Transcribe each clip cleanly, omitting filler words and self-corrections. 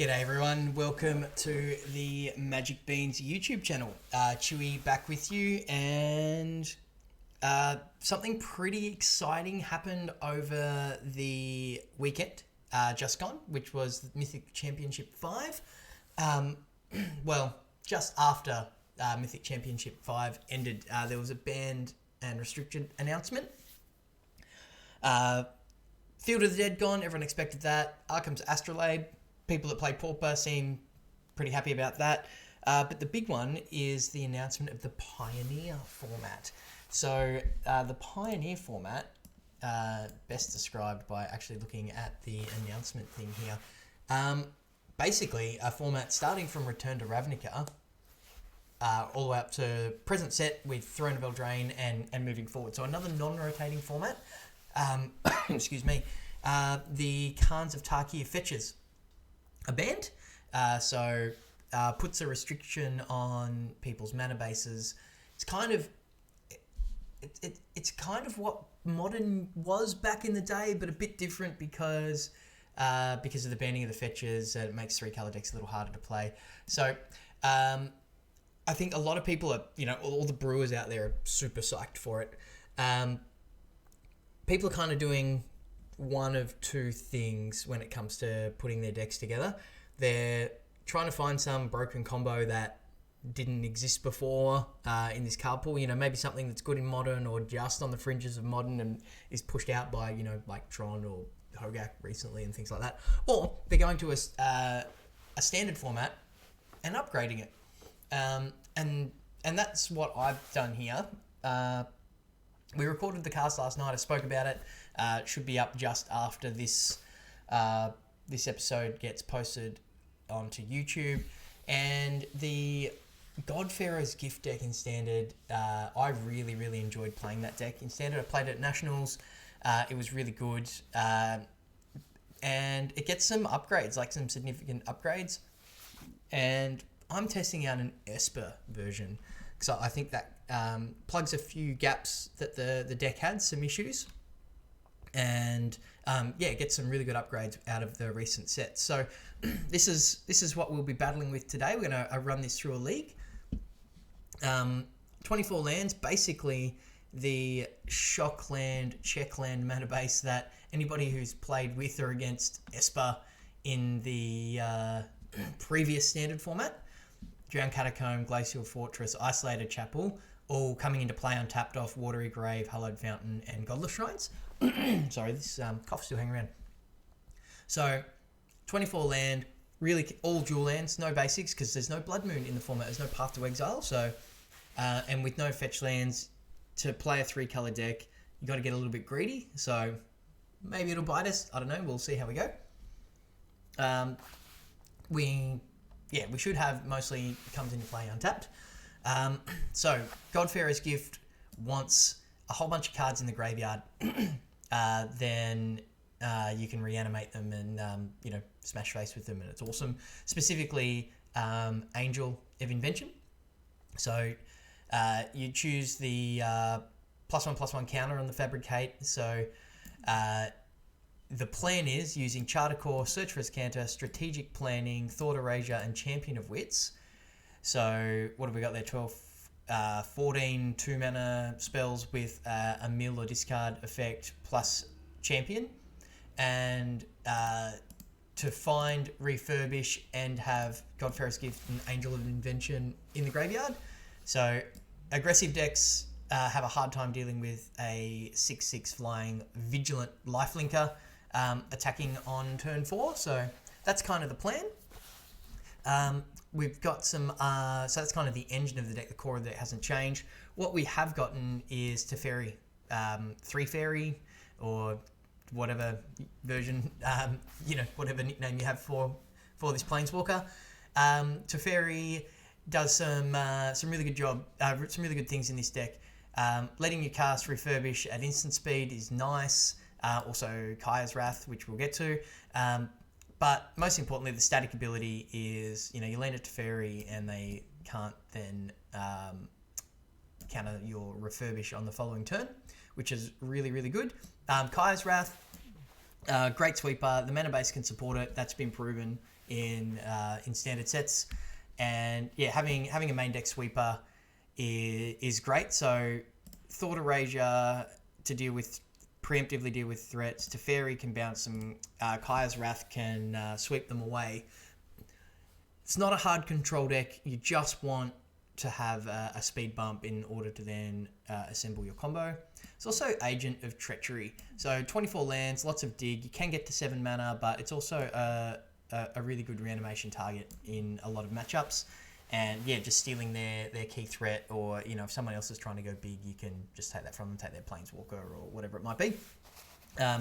G'day everyone, welcome to the Magic Beans YouTube channel. Chewy back with you, and something pretty exciting happened over the weekend just gone, which was the Mythic Championship 5. Well, just after Mythic Championship 5 ended, there was a banned and restricted announcement. Field of the Dead gone, everyone expected that. Arkham's Astrolabe, people that play Pauper seem pretty happy about that. But the big one is the announcement of the Pioneer format. So the Pioneer format, best described by actually looking at the announcement thing here. Basically, a format starting from Return to Ravnica, all the way up to present set with Throne of Eldraine and moving forward. So another non-rotating format. Excuse me. The Khans of Tarkir fetches are banned, so puts a restriction on people's mana bases. It's kind of it's kind of what Modern was back in the day, but a bit different because of the banning of the fetches. It makes 3-color decks a little harder to play. So I think a lot of people are, all the brewers out there are super psyched for it. People are kind of doing one of two things when it comes to putting their decks together. They're trying to find some broken combo that didn't exist before in this card pool. Maybe something that's good in Modern or just on the fringes of Modern and is pushed out by, like Tron or Hogak recently and things like that. Or they're going to a standard format and upgrading it. And that's what I've done here. We recorded the cast last night. I spoke about it. It should be up just after this episode gets posted onto YouTube. And the God-Pharaoh's Gift deck in Standard, I really, really enjoyed playing that deck in Standard. I played it at Nationals. It was really good. And it gets some upgrades, like some significant upgrades. And I'm testing out an Esper version, because I think that plugs a few gaps that the deck had, some issues. And get some really good upgrades out of the recent sets. So this is what we'll be battling with today. We're going to run this through a league. 24 lands, basically the shock land, check land mana base that anybody who's played with or against Esper in the previous standard format, Drowned Catacomb, Glacial Fortress, Isolated Chapel, all coming into play untapped off Watery Grave, Hallowed Fountain, and Godless Shrines. Sorry, this cough's still hanging around. So, 24 land, really all dual lands, no basics, because there's no Blood Moon in the format, there's no Path to Exile, so, and with no fetch lands, to play a 3-color deck, you got to get a little bit greedy, so maybe it'll bite us, I don't know, we'll see how we go. We should have mostly comes into play untapped. So, God-Pharaoh's Gift wants a whole bunch of cards in the graveyard. Then you can reanimate them and, smash face with them, and it's awesome. Specifically, Angel of Invention. So, you choose the +1/+1 counter on the Fabricate. So, the plan is using Charter Core, Search for Escanter, Strategic Planning, Thought Erasure, and Champion of Wits. So, what have we got there? 14 2-mana spells with a mill or discard effect plus Champion. And to find, refurbish, and have God-Pharaoh's Gift and Angel of Invention in the graveyard. So, aggressive decks have a hard time dealing with a 6/6 flying Vigilant Lifelinker attacking on turn 4. So, that's kind of the plan. We've got some, so that's kind of the engine of the deck, the core of the deck hasn't changed. What we have gotten is Teferi, 3-Fairy, or whatever version, whatever nickname you have for this Planeswalker. Teferi does some really good job, some really good things in this deck. Letting you cast Refurbish at instant speed is nice. Also Kaya's Wrath, which we'll get to. But most importantly, the static ability is, you land it to Teferi and they can't then counter your Refurbish on the following turn, which is really, really good. Kaya's Wrath, Great sweeper. The mana base can support it. That's been proven in standard sets. And yeah, having a main deck sweeper is great. So Thought Erasure to preemptively deal with threats. Teferi can bounce them. Kaya's Wrath can sweep them away. It's not a hard control deck. You just want to have a speed bump in order to then assemble your combo. It's also Agent of Treachery. So 24 lands, lots of dig. You can get to 7 mana, but it's also a really good reanimation target in a lot of matchups. And yeah, just stealing their key threat, or if someone else is trying to go big, you can just take that from them, take their Planeswalker or whatever it might be. So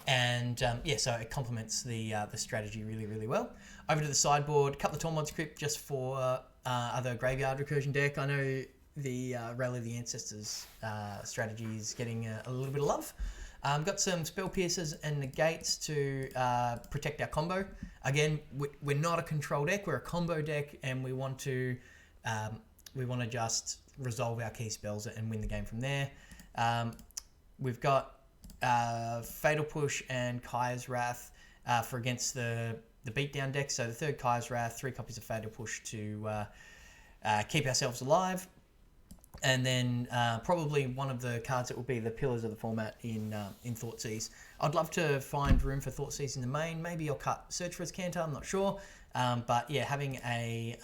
it complements the strategy really, really well. Over to the sideboard, a couple of Tormod script just for other graveyard recursion deck. I know the Rally of the Ancestors strategy is getting a little bit of love. Got some Spell Piercers and Negates to protect our combo. Again, we're not a control deck, we're a combo deck, and we want to just resolve our key spells and win the game from there. We've got Fatal Push and Kaya's Wrath for against the beatdown deck. So the third Kaya's Wrath, 3 copies of Fatal Push to keep ourselves alive. And then probably one of the cards that will be the pillars of the format in Thoughtseize. I'd love to find room for Thoughtseize in the main. Maybe I'll cut Search for its Canter, I'm not sure. But yeah, having a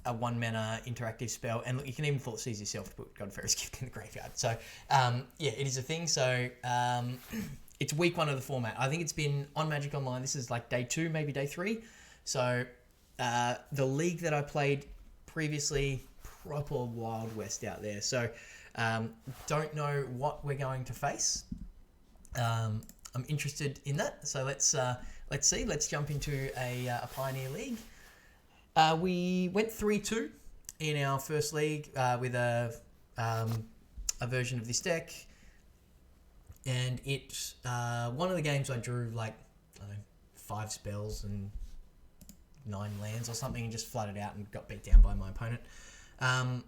1-mana interactive spell, and look, you can even Thoughtseize yourself to put God-Pharaoh's Gift in the graveyard. So it is a thing. So it's week 1 of the format. I think it's been on Magic Online. This is like day 2, maybe day 3. So the league that I played previously, proper Wild West out there. So don't know what we're going to face. I'm interested in that. So let's see. Let's jump into a Pioneer League. We went 3-2 in our first league with a version of this deck, and it one of the games I drew like 5 spells and 9 lands or something, and just flooded out and got beat down by my opponent. And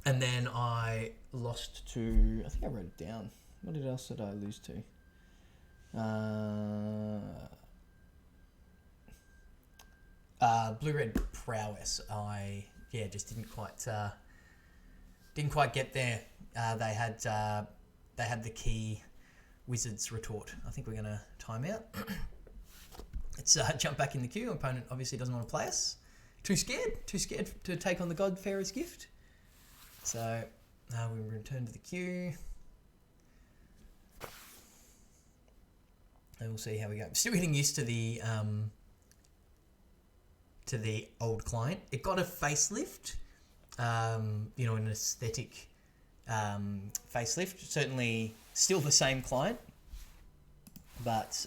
then I lost to, I think I wrote it down. What else did I lose to? Blue-Red Prowess. I just didn't quite get there. They had the key Wizard's Retort. I think we're gonna time out. Let's jump back in the queue. Opponent obviously doesn't want to play us. Too scared to take on the God-Pharaoh's Gift. So we return to the queue. And we'll see how we go. I'm still getting used to the old client. It got a facelift, an aesthetic facelift. Certainly still the same client, but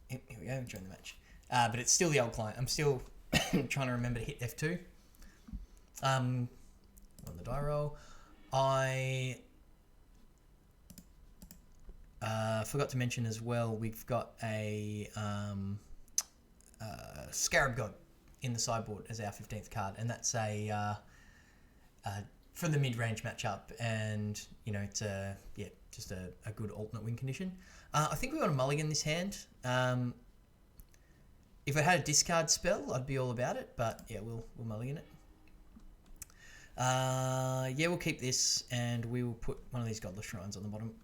here we go, join the match. But it's still the old client. I'm still trying to remember to hit F2. On the die roll. I forgot to mention as well, we've got a Scarab God in the sideboard as our 15th card, and that's for the mid-range matchup, and it's just a good alternate win condition. I think we want to mulligan this hand. If I had a discard spell, I'd be all about it, but yeah, we'll mulligan it. We'll keep this, and we will put one of these Godless Shrines on the bottom.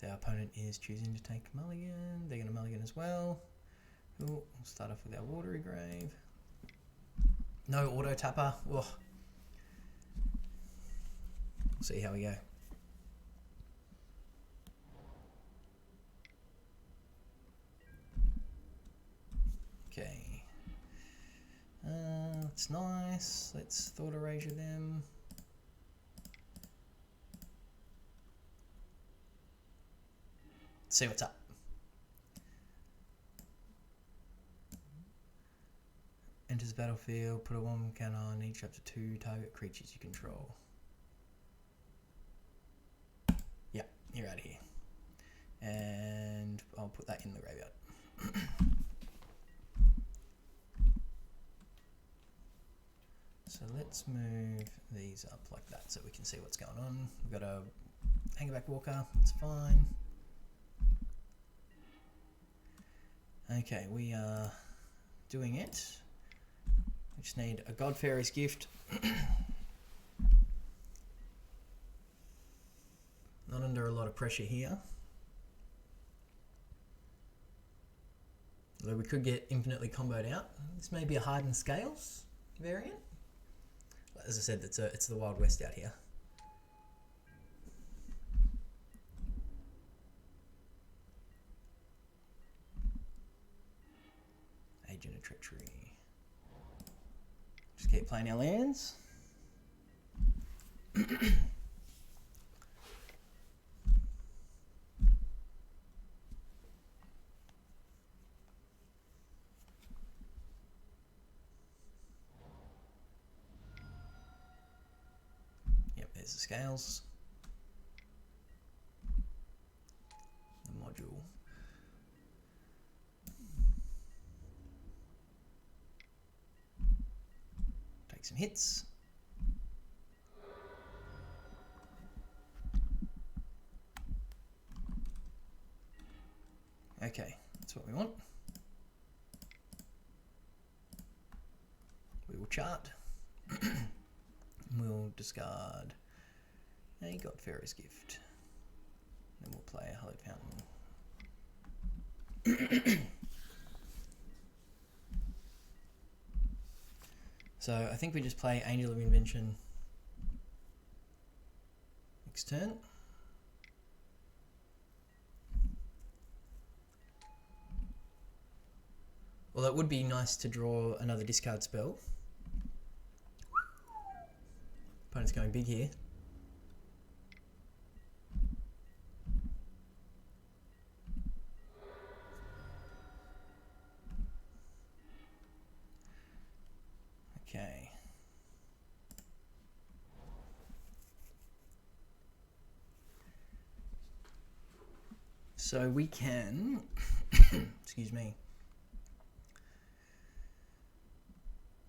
Our opponent is choosing to take mulligan. They're going to mulligan as well. Cool. We'll start off with our Watery Grave. No auto tapper. Whoa. We'll see how we go. Okay. That's nice. Let's Thought Erasure them. See what's up. Enters battlefield, put a 1 counter on each up to 2 target creatures you control. Yep, you're out of here. And I'll I'll put that in the graveyard. So let's move these up like that so we can see what's going on. We've got a Hangerback Walker, it's fine. Okay, we are doing it. We just need a God-Pharaoh's Gift. Not under a lot of pressure here. Although we could get infinitely comboed out. This may be a Hardened Scales variant. As I said, it's the Wild West out here. Agent of Treachery. Just keep playing our lands. Yep, there's the scales. The module. Take some hits. Okay, that's what we want. We will chart. We'll discard a God-Pharaoh's Gift. Then we'll play a Hallowed Fountain. So I think we just play Angel of Invention next turn. Well, it would be nice to draw another discard spell. Opponent's going big here. Okay. So we can, excuse me,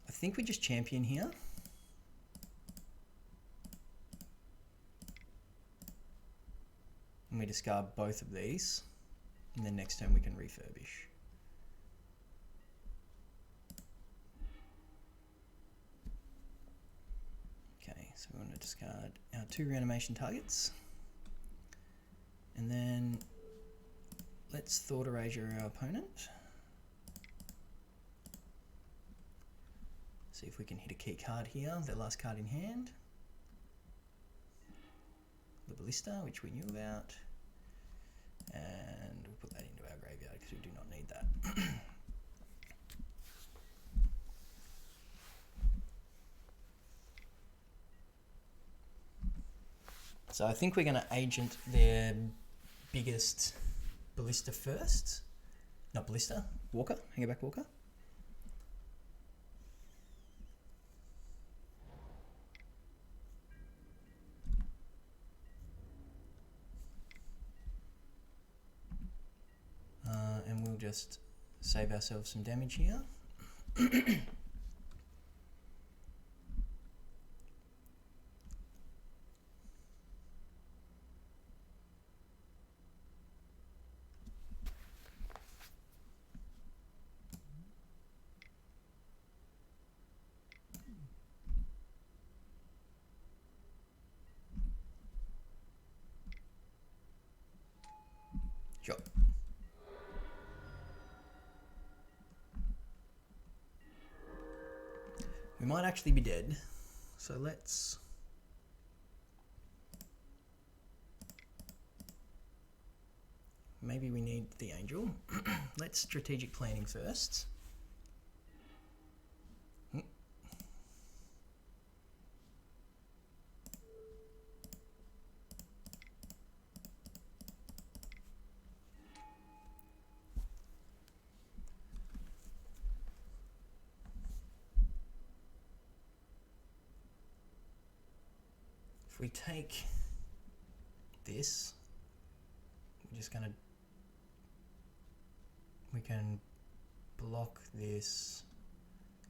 I think we just champion here. And we discard both of these, and then next turn we can refurbish. Okay, so we want to discard our 2 reanimation targets. And then let's Thought Erasure our opponent. See if we can hit a key card here, their last card in hand. The Ballista, which we knew about. And we'll put that into our graveyard because we do not need that. So I think we're going to agent their biggest Ballista first. Not Ballista, Walker, Hangerback Walker. And we'll just save ourselves some damage here. Sure. We might actually be dead, so let's... Maybe we need the angel. Let's strategic planning first. If we take this, we're just going to we can block this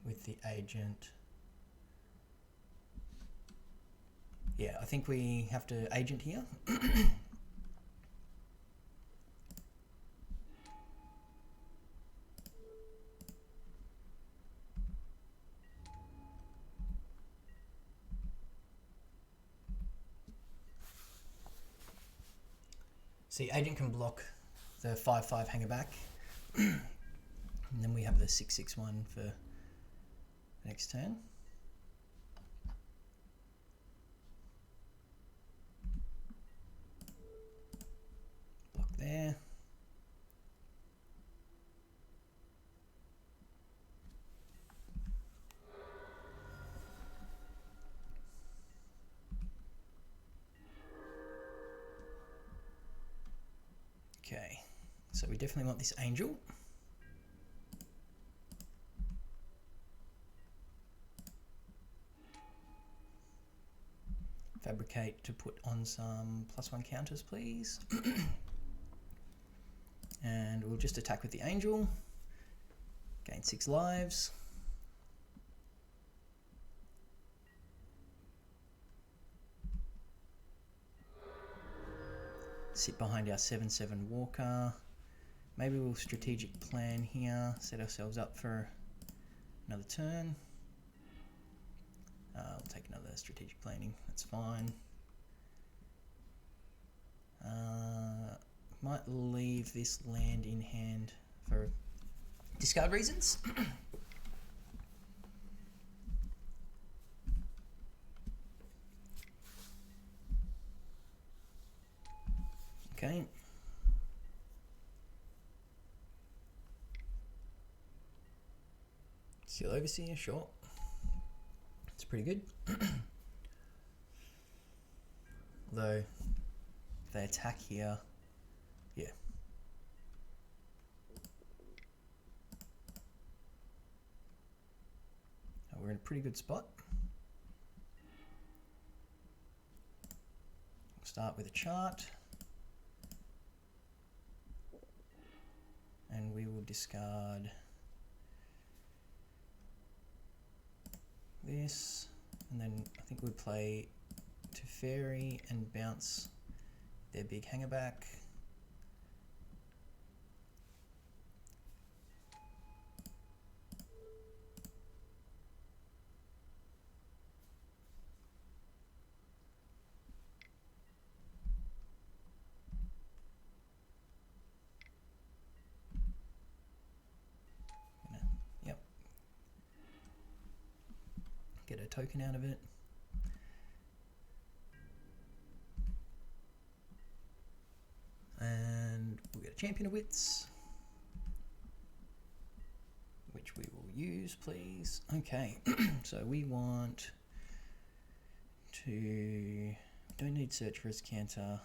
with the agent. Yeah, I think we have to agent here. See, agent can block the 5/5 hanger back. And then we have the 6/6 for next turn. Block there. Okay, so we definitely want this angel. Fabricate to put on some +1 counters, please. And we'll just attack with the angel. Gain 6 lives. Sit behind our 7/7 walker. Maybe we'll strategic plan here, set ourselves up for another turn. We'll take another strategic planning, that's fine. Might leave this land in hand for discard reasons. Okay. Seal Overseer, sure. It's pretty good. Although, if they attack here, yeah. We're in a pretty good spot. We'll start with a chart. And we will discard this, and then I think we'll play Teferi and bounce their big hanger back. Yep. Get a token out of it. And we'll get a Champion of Wits, which we will use, please. Okay, so we want to, don't need Search for Canter,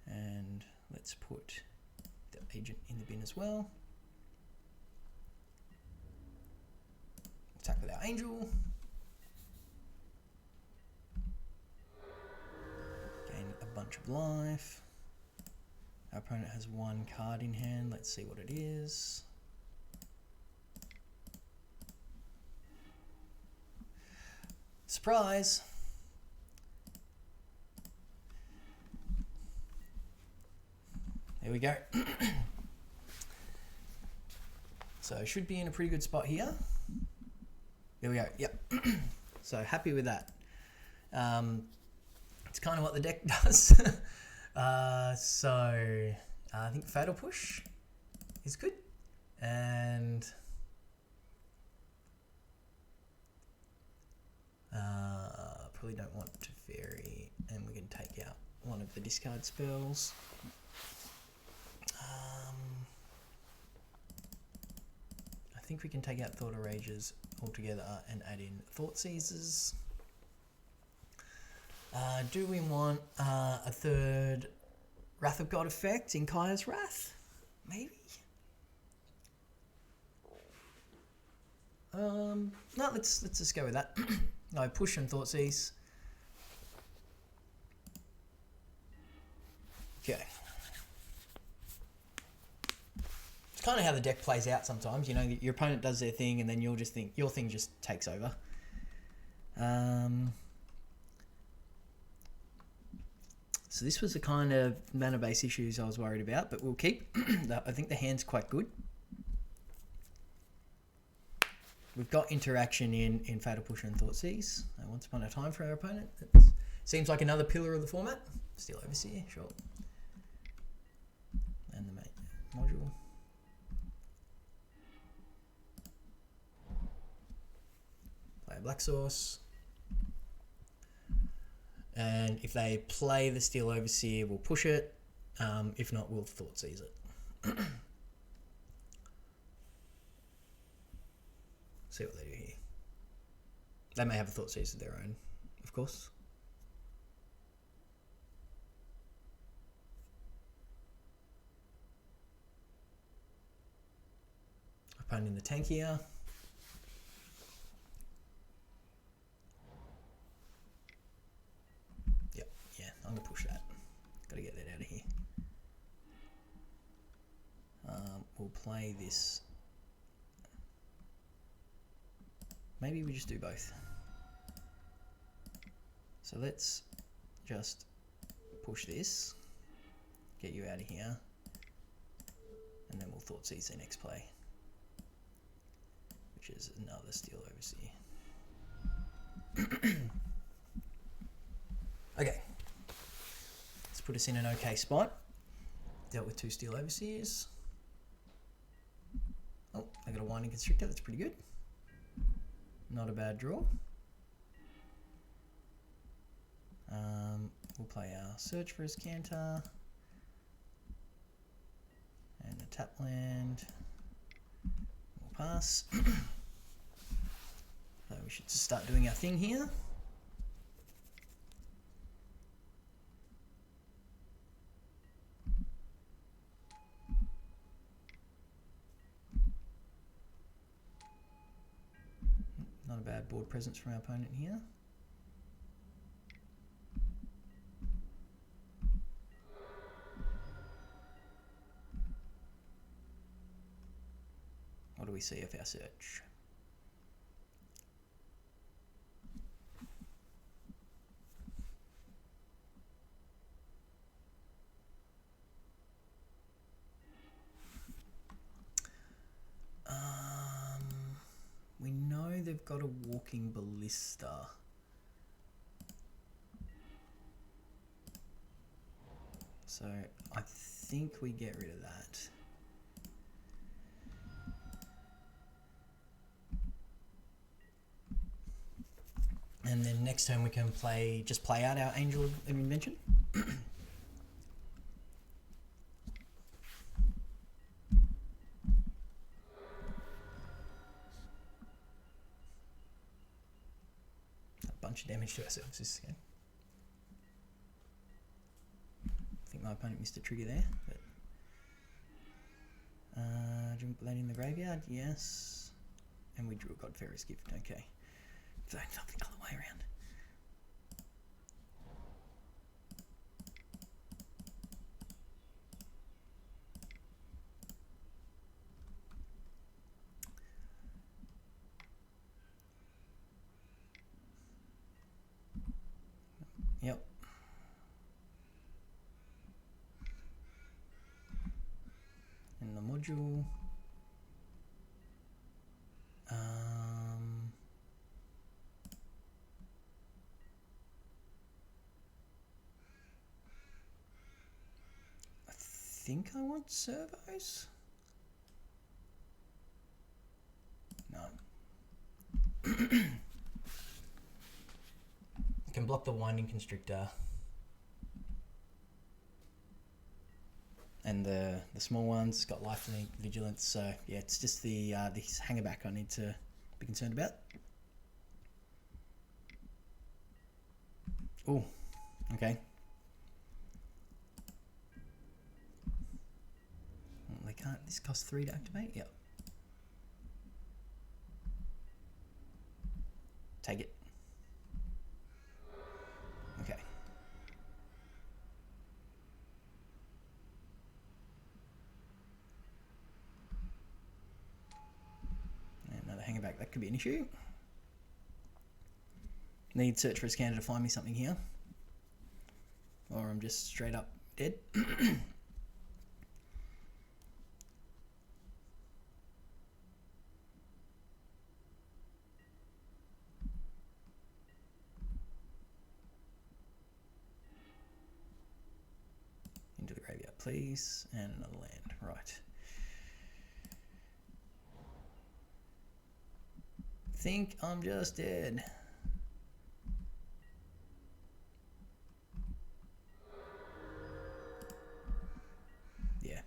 and let's put the agent in the bin as well. Attack with our angel. Gain a bunch of life. Our opponent has 1 card in hand. Let's see what it is. Surprise! There we go. So should be in a pretty good spot here. There we go. Yep. So happy with that. It's kind of what the deck does. So I think Fatal Push is good, and probably don't want Teferi, and we can take out one of the discard spells. I think we can take out Thought Rages altogether and add in Thought Seizers. Do we want a third Wrath of God effect in Kaya's Wrath? Maybe? No, let's just go with that. No, push and Thought Seize. Okay. kind of how the deck plays out sometimes. You know, your opponent does their thing, and then you'll just think your thing just takes over. So this was the kind of mana-based issues I was worried about, but we'll keep. I think the hand's quite good. We've got interaction in Fatal Push and Thoughtseize. Once upon a time for our opponent. It seems like another pillar of the format. Still Overseer, sure. And the main module. Play a Black Source. And if they play the Steel Overseer, we'll push it. If not, we'll Thoughtseize it. See what they do here. They may have a Thoughtseize of their own, of course. Opponent in the tank here. Yep, yeah, I'm going to push that. Got to get that out of here. We'll play this. Maybe we just do both. So let's just push this, get you out of here, and then we'll Thoughtseize the next play, which is another Steel Overseer. Okay, let's put us in an okay spot. Dealt with 2 Steel Overseers. Oh, I got a Winding Constrictor, that's pretty good. Not a bad draw. We'll play our Search for his Canter. And a tap land. We'll pass. So we should just start doing our thing here. Not a bad board presence from our opponent here. What do we see of our search? We know they've got a Walking Ballista. So I think we get rid of that. And then next turn we can just play out our Angel of Invention. Bunch of damage to ourselves this game. I think my opponent missed a trigger there, but jump that in the graveyard, yes. And we drew a God-Pharaoh's Gift, okay. So not the other way around. Yep. In the module. I think I want servos. No. You can block the Winding Constrictor and the small ones. It's got life and vigilance, so yeah, it's just the this hangerback I need to be concerned about. Oh, okay. Well, they can't. This costs 3 to activate. Yep. Take it. Okay. it back. That could be an issue. Need search for a scanner to find me something here. Or I'm just straight up dead. Into the graveyard, please. And another land. Right. Think I'm just dead. Yeah.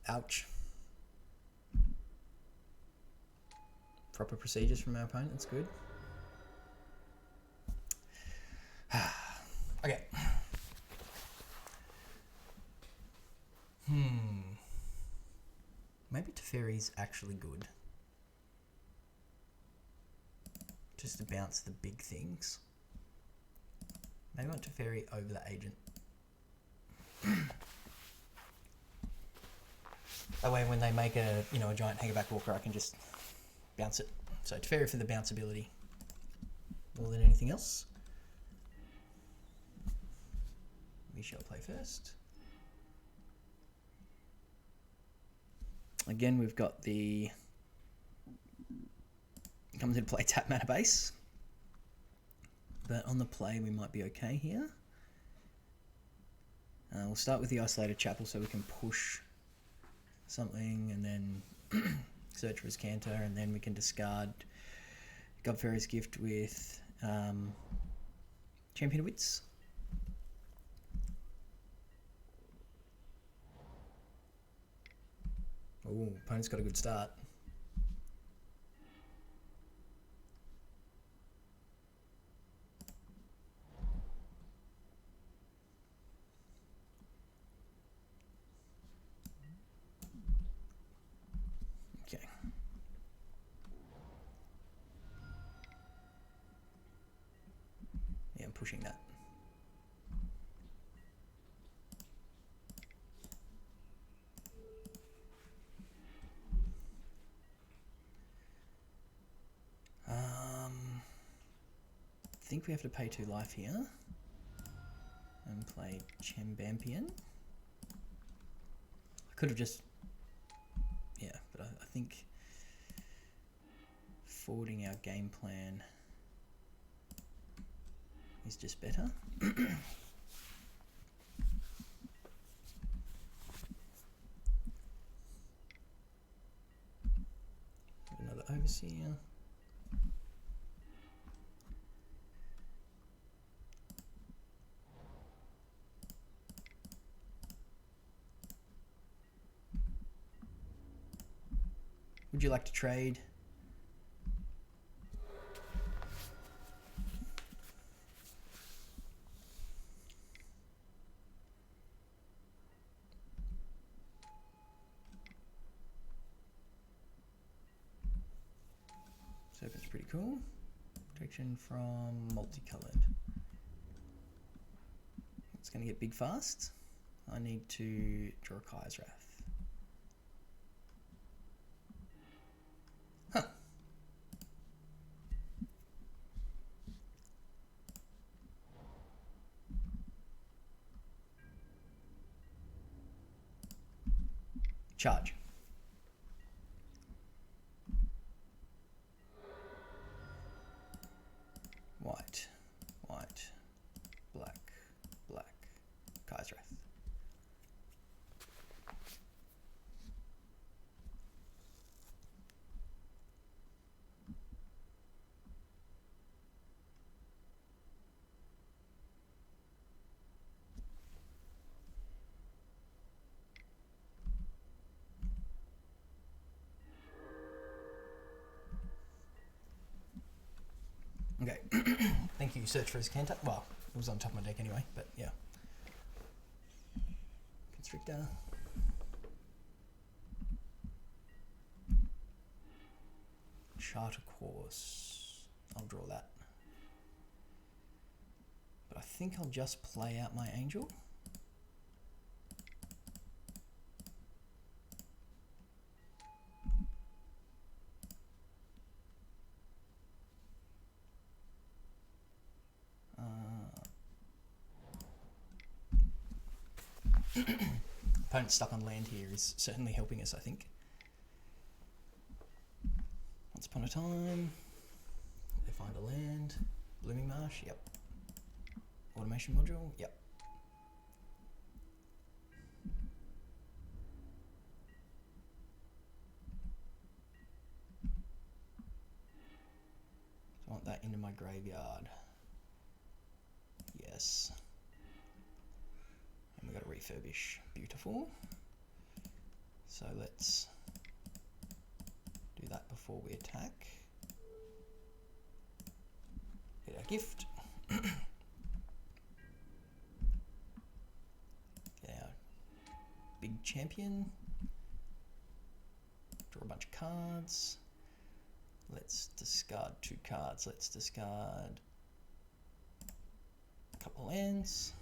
Ouch. Proper procedures from our opponent, that's good. Okay. Maybe Teferi's actually good. Just to bounce the big things. Maybe I want Teferi over the agent. That way when they make a giant Hagerback Walker, I can just bounce it. So Teferi for the bounce ability more than anything else. We shall play first. Again, we've got the comes into play tap mana base. But on the play, we might be okay here. We'll start with the Isolated Chapel so we can push something and then search for his Canter, and then we can discard God-Pharaoh's Gift with Champion of Wits. Oh, opponent's got a good start. Okay. Yeah, I'm pushing that. I think we have to pay 2 life here and play Chambampion. I could have just, yeah, but I think forwarding our game plan is just better. Another Overseer. Would you like to trade? Serpent's pretty cool. Protection from multicolored. It's going to get big fast. I need to draw Kai's Wrath. Huh. Charge. White, white, black, black, Kai's Wrath. Okay, thank you, search for his Canter. Well, was on top of my deck anyway, but yeah. Constrictor. Charter course. I'll draw that. But I think I'll just play out my angel. Opponent stuck on land here is certainly helping us, I think. Once upon a time, they find a land. Blooming Marsh, yep. Automation module, yep. So I want that into my graveyard. Yes. And we've got to refurbish. Beautiful. So let's do that before we attack. Get our gift. Get our big champion. Draw a bunch of cards. Let's discard 2 cards. Let's discard a couple of lands.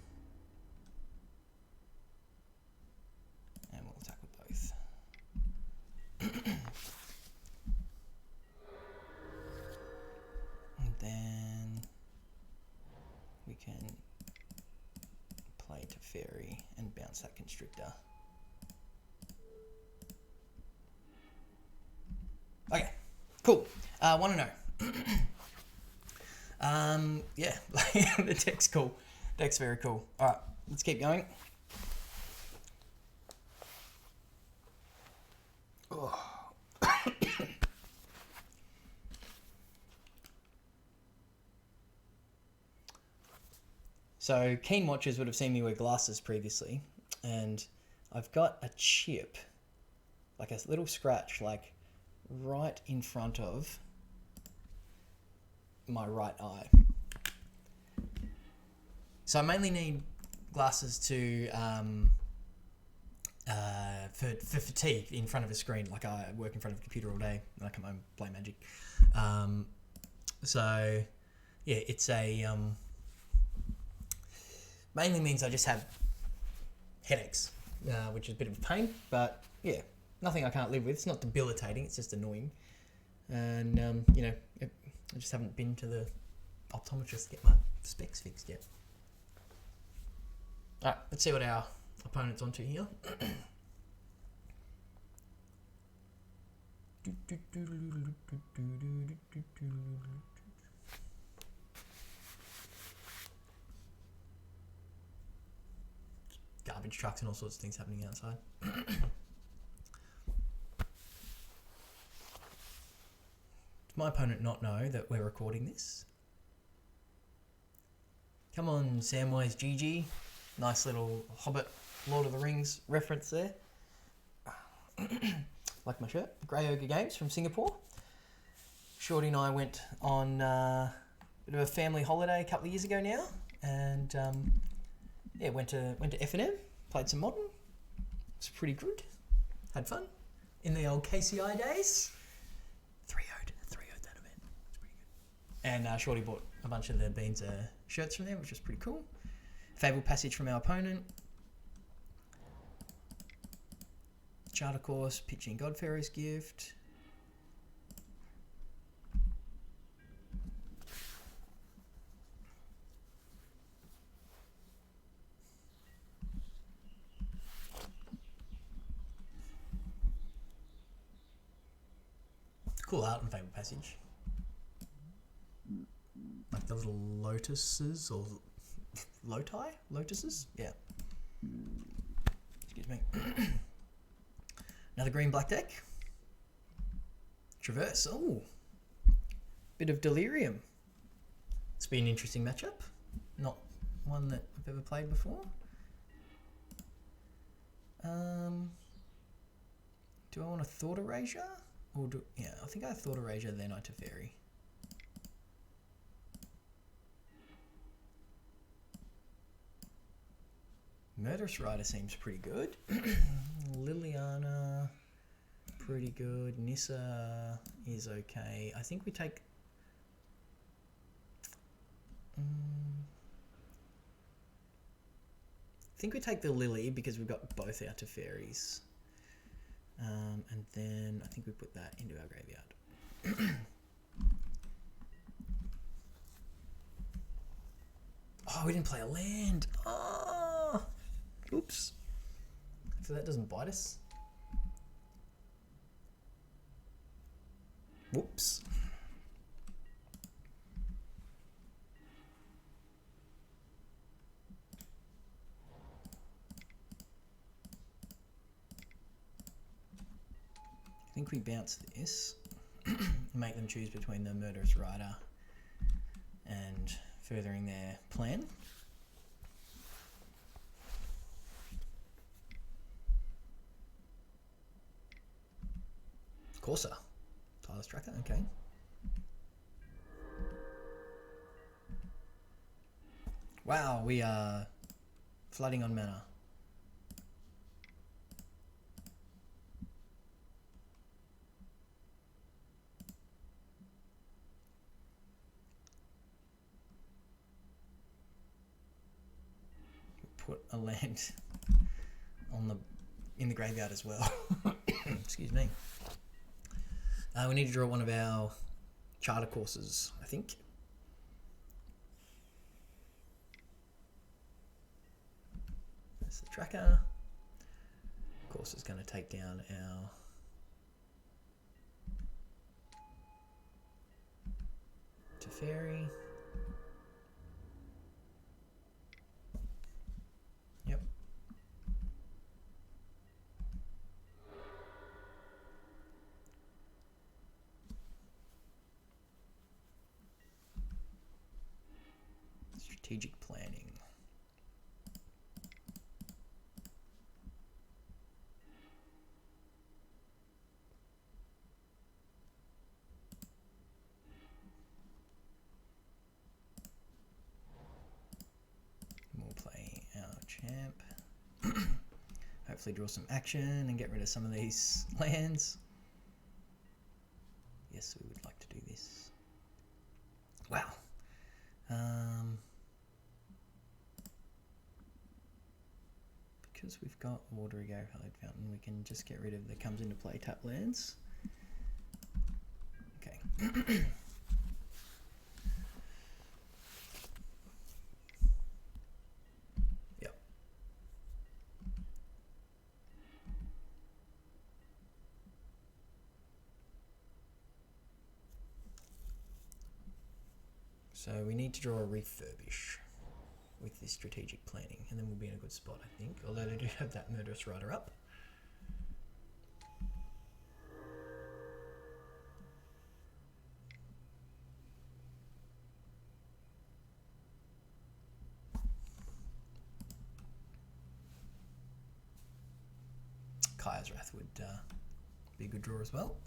And we'll attack with both. And then we can play to Fairy and bounce that Constrictor. Okay, cool. Want to know? Yeah, the deck's cool. Deck's very cool. All right, let's keep going. Oh. So keen watchers would have seen me wear glasses previously, and I've got a chip, like a little scratch, like right in front of my right eye. So I mainly need glasses to for fatigue in front of a screen. Like I work in front of a computer all day, and I come home and play Magic. So yeah, it's a mainly means I just have headaches, which is a bit of a pain. But yeah, nothing I can't live with. It's not debilitating. It's just annoying. And you know, I just haven't been to the optometrist to get my specs fixed yet. All right, let's see what our opponent's onto here. Garbage trucks and all sorts of things happening outside. Does my opponent not know that we're recording this? Come on, Samwise GG. Nice little Hobbit, Lord of the Rings reference there. Like my shirt. Grey Ogre Games from Singapore. Shorty and I went on a bit of a family holiday a couple of years ago now, and yeah, went to F&M, played some Modern. It's pretty good. Had fun in the old KCI days. 3-0'd that event. It's pretty good. And Shorty bought a bunch of the Beans shirts from there, which was pretty cool. Fable Passage from our opponent. Charter Course, pitching God-Pharaoh's gift. Cool art in Fable Passage. Like the little lotuses or lotuses? Yeah. Excuse me. Another green-black deck. Traverse. Oh, bit of Delirium. It's been an interesting matchup. Not one that I've ever played before. Do I want a Thought Erasure? Or yeah, I think I Thought Erasure, then I Teferi. Murderous Rider seems pretty good. Liliana, pretty good. Nissa is okay. I think we take... I think we take the Lily because we've got both our Teferis. And then I think we put that into our graveyard. Oh, we didn't play a land. Oh, oops. So that doesn't bite us. Whoops. I think we bounce this, make them choose between the Murderous Rider and furthering their plan. Corsair. Tireless Tracker, okay. Wow, we are flooding on mana. Put a land on in the graveyard as well. Excuse me. We need to draw one of our charter courses, I think. That's the tracker. Course is going to take down our Teferi. Yep. Strategic planning. We'll play our champ. Hopefully draw some action and get rid of some of these lands. Yes, we would like to do this. Wow. Because we've got Watery Grave Hallowed Fountain, we can just get rid of the comes into play tap lands. Okay. Yep. So we need to draw a refurbish with this strategic planning, and then we'll be in a good spot, I think. Although they do have that Murderous Rider up. Kaya's Wrath would be a good draw as well.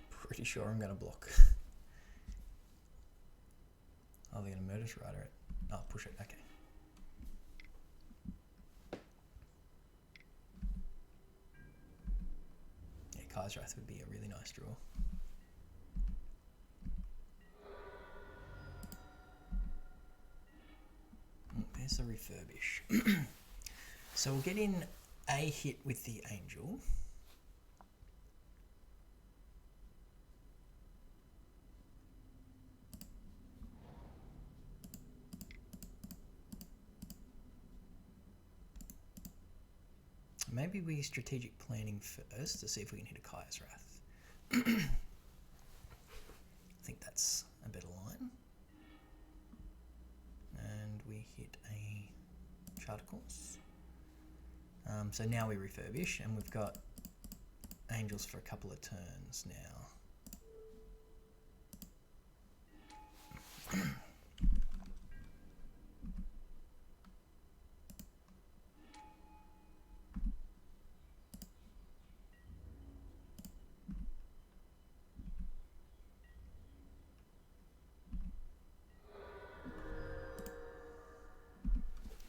Pretty sure I'm going to block. Oh, they're going to Murderous Rider it. Oh, push it, okay. Yeah, Kaya's Wrath would be a really nice draw. There's the refurbish. So we'll get in a hit with the Angel. Maybe we strategic planning first to see if we can hit a Kaya's Wrath. I think that's a better line. And we hit a charter course. So now we refurbish, and we've got Angels for a couple of turns now.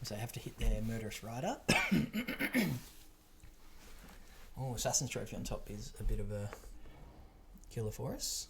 So I have to hit their Murderous Rider. Oh, Assassin's Trophy on top is a bit of a killer for us.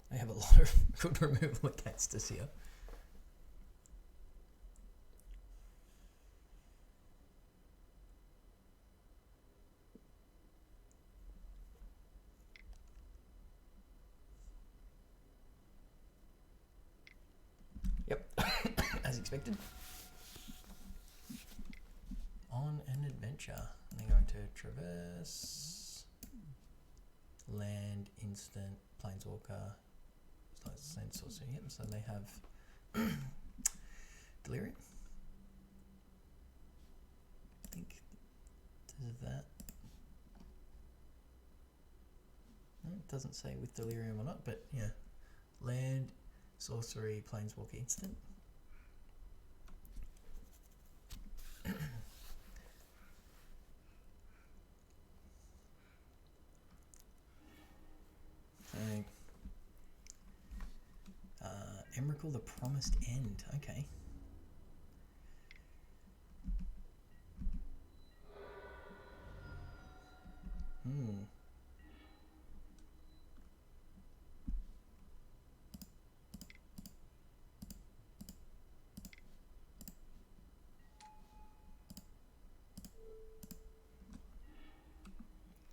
They have a lot of good removal against us here. Yep, as expected. On an adventure. They're going to traverse, land, instant, planeswalker, land sorcery. Yep, so they have Delirium. I think does that. No, it doesn't say with Delirium or not, but yeah, land, sorcery, planeswalker, instant. Emrakul, the Promised End. Okay.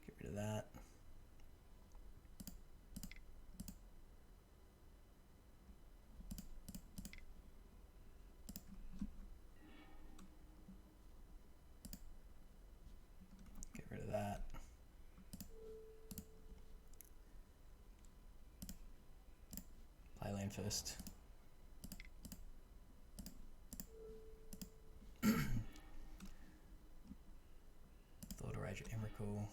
Get rid of that. Get rid of that. Play land first. Thought Rage at Emrakul.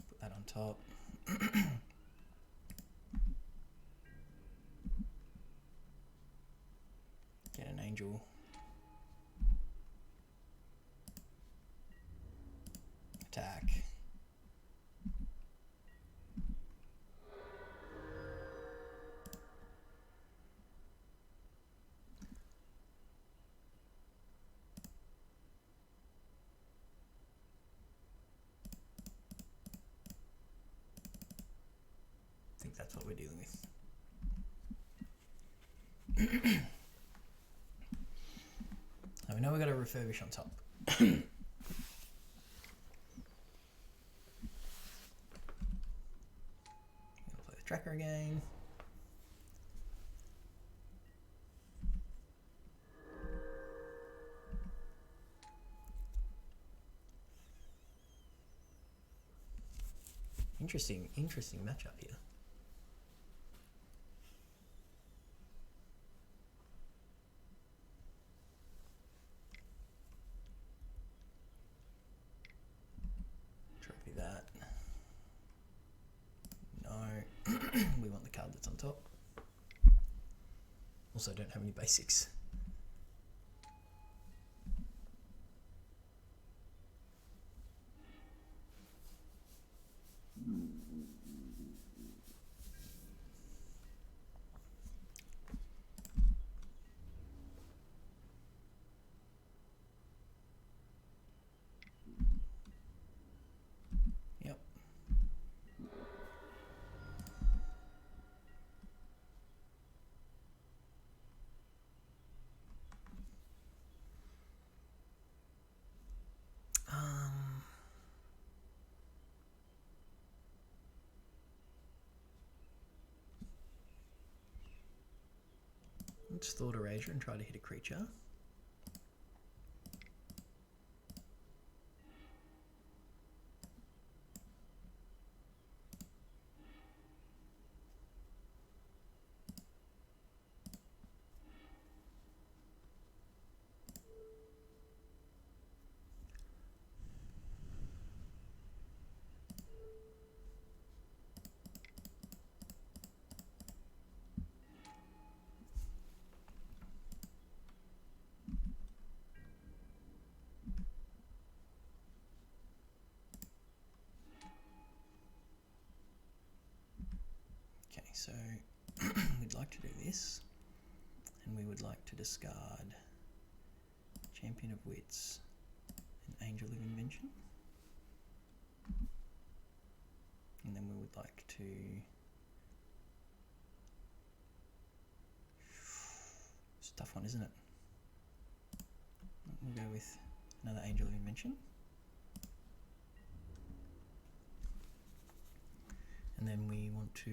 Put that on top. Get an angel. Attack. I think that's what we're dealing with. Now we know we've got to refurbish on top. Play the tracker again. Interesting matchup here. Trophy that. No. We want the card that's on top. Also don't have any basics. Yep. Let's Thought Erasure and try to hit a creature. so we'd like to do this, and we would like to discard Champion of Wits and Angel of Invention. And then we would like to it's a tough one, isn't it? We'll go with another Angel of Invention. And then we want to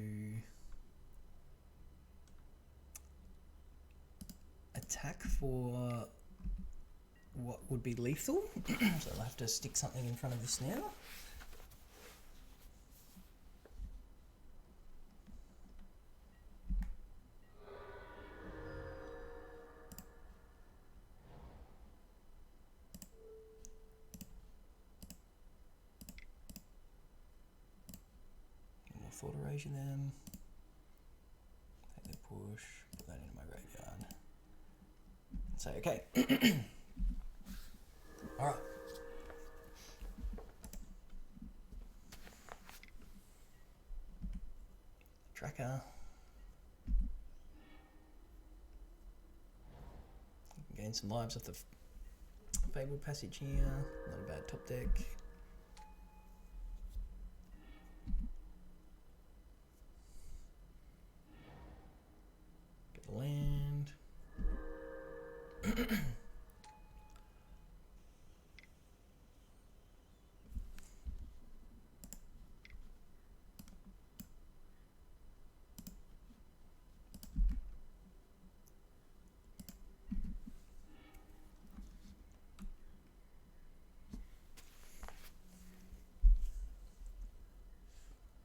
attack for what would be lethal. So I'll have to stick something in front of this now. Thought erasure them. Take the push, put that into my graveyard. Say okay. Alright. Tracker. Gain some lives off the Fabled Passage here. Not a bad top deck. Land.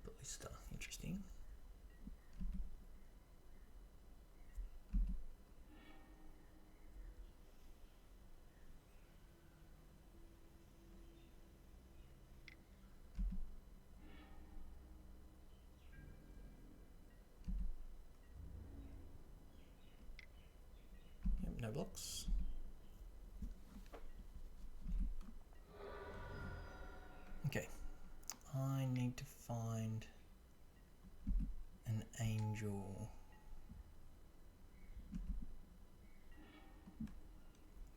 Ballista, interesting. No blocks. Okay, I need to find an angel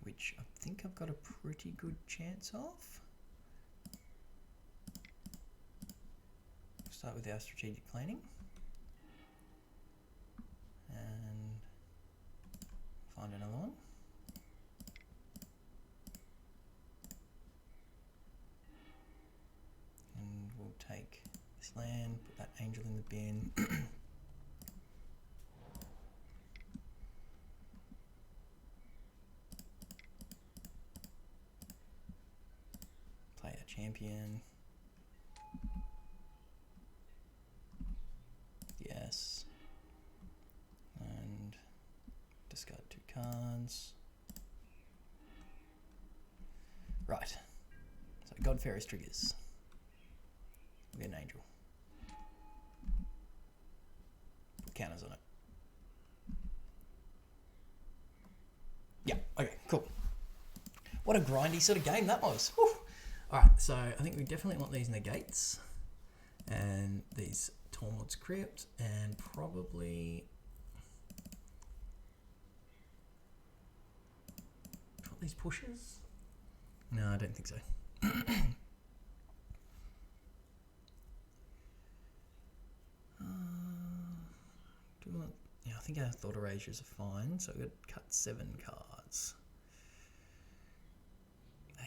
which I think I've got a pretty good chance of. Start with our strategic planning and find another one. And we'll take this land, put that angel in the bin. Play a champion. Yes. And discard 2 cards. Right. So God-Pharaoh's triggers. We get an angel. Put counters on it. Yeah, okay, cool. What a grindy sort of game that was. Alright, so I think we definitely want these negates. And these Tormod's Crypt. And probably... these pushes? No, I don't think so. Do we want, yeah, I think our thought erasures are fine, so we've got to cut 7 cards.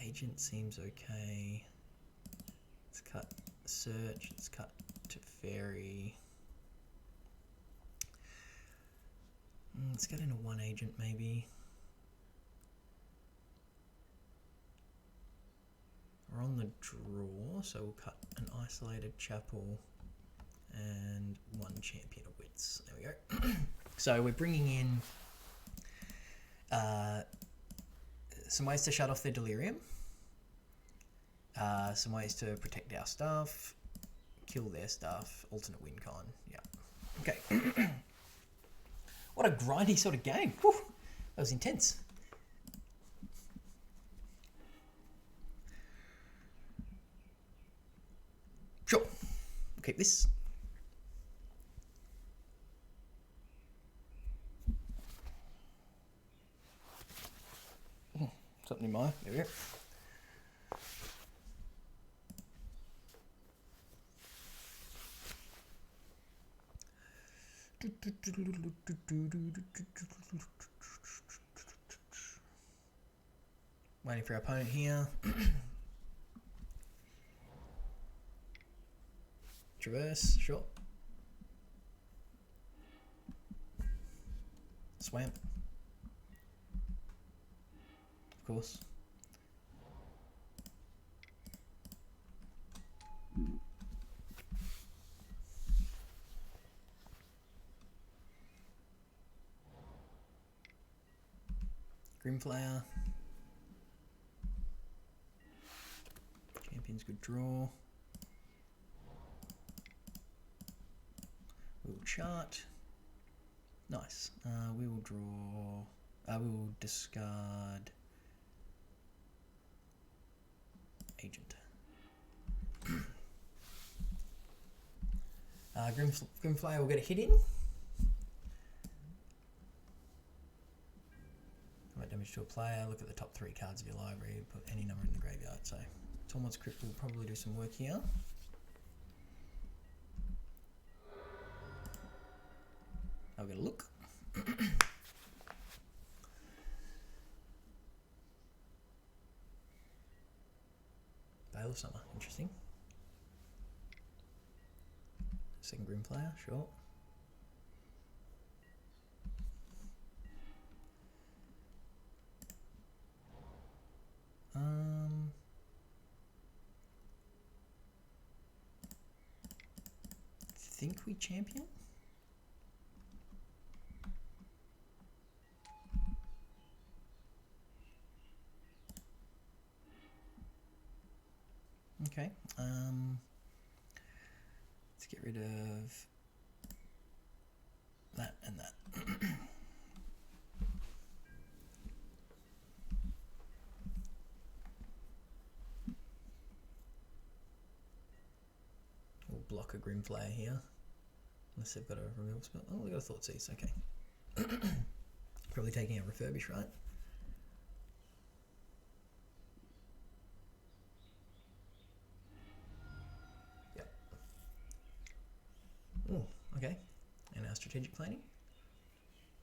Agent seems okay. Let's cut Search, let's cut to Fairy. Let's get into 1 agent maybe. We're on the draw, so we'll cut an Isolated Chapel and 1 Champion of Wits. There we go. So we're bringing in some ways to shut off their Delirium, some ways to protect our stuff, kill their stuff, alternate win con. Yeah. Okay. What a grindy sort of game. Whew. That was intense. Sure. We'll keep this. something in mind. There we go. Waiting for our opponent here. Traverse, sure. Swamp. Of course. Grimflayer. Champion's good draw. We'll chart. Nice. We will draw. We will discard agent. Grimflayer will get a hit in. Commit damage to a player. Look at the top 3 cards of your library. Put any number in the graveyard. So Tormod's Crypt will probably do some work here. I'll get a look. Veil of Summer, interesting. Second Grimflayer, sure. Think we champion? Okay. Let's get rid of that and that. We'll block a Grimflayer here. Unless they've got a removal spell. Oh, they've got a Thought Seize, okay. Probably taking a Refurbish, right? Yep. Oh, okay. And our strategic planning?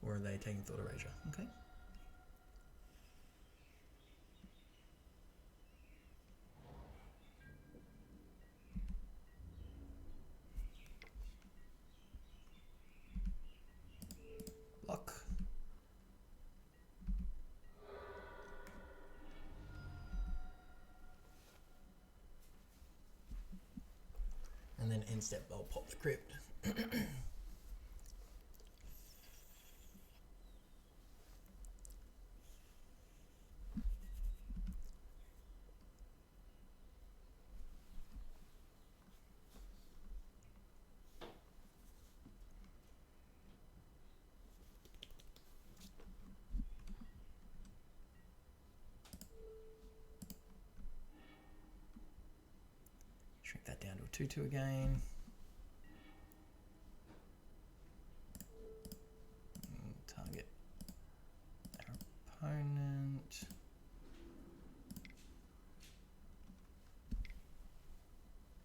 Or are they taking Thought Erasure? Okay. Block. And then end step, I'll pop the Crypt. Shrink that down to a 2/2 again. Target our opponent.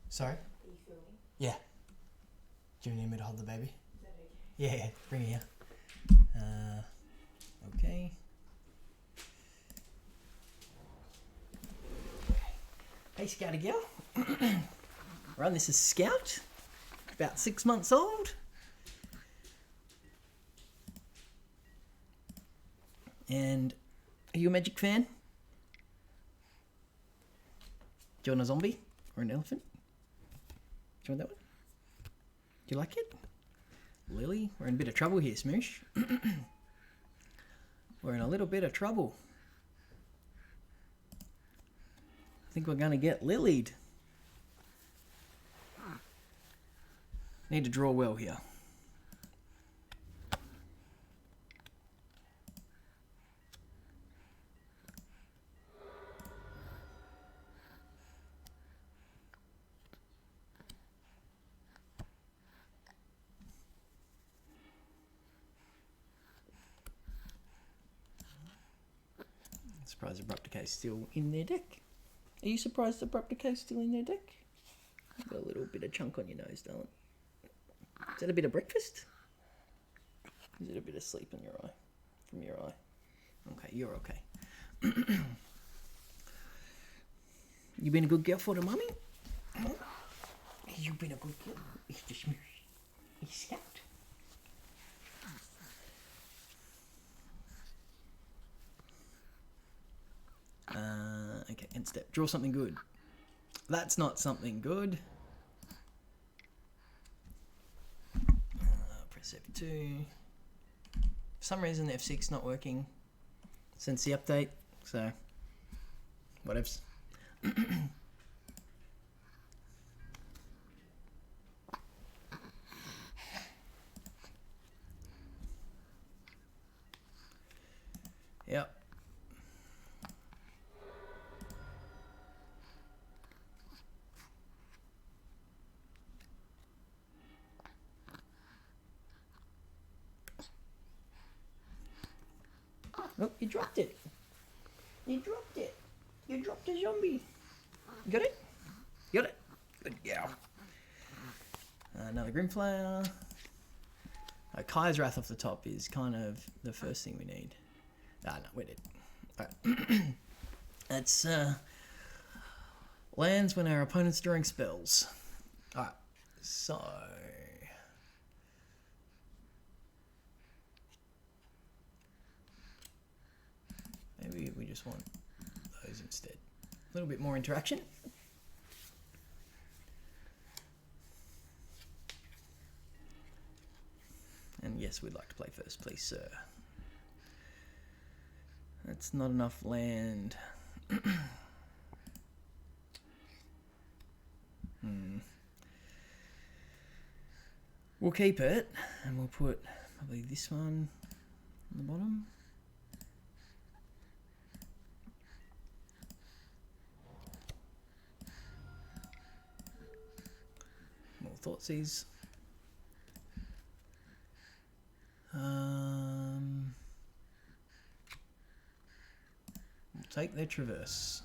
Sorry? Are you filming? Yeah. Do you need me to hold the baby? Is that okay? Yeah, bring it here. Okay. Hey, Scouty girl. Run this is Scout. About 6 months old. And are you a Magic fan? Do you want a zombie or an elephant? Do you want that one? Do you like it? Lily, we're in a bit of trouble here, Smoosh. We're in a little bit of trouble. I think we're going to get lilied. Need to draw well here. Surprised Abrupt Decay's still in their deck. Are you surprised Abrupt Decay's still in their deck? You've got a little bit of chunk on your nose, darling. Is that a bit of breakfast? Is it a bit of sleep in your eye? From your eye? Okay, you're okay. You been a good girl for the mummy? You been a good girl. He's scared. Okay, end step. Draw something good. That's not something good. Press F2. For some reason, F6 not working since the update. So, whatevs. Yep. Oh, you dropped it. You dropped it. You dropped a zombie. You got it? You got it? Good girl. Another Grimflower. Kai's Wrath off the top is kind of the first thing we need. Ah, no, we did. Alright. That's lands when our opponent's drawing spells. Alright, so maybe we just want those instead. A little bit more interaction. And yes, we'd like to play first, please, sir. That's not enough land. We'll keep it, and we'll put probably this one on the bottom. More Thoughtseize. We'll take their Traverse.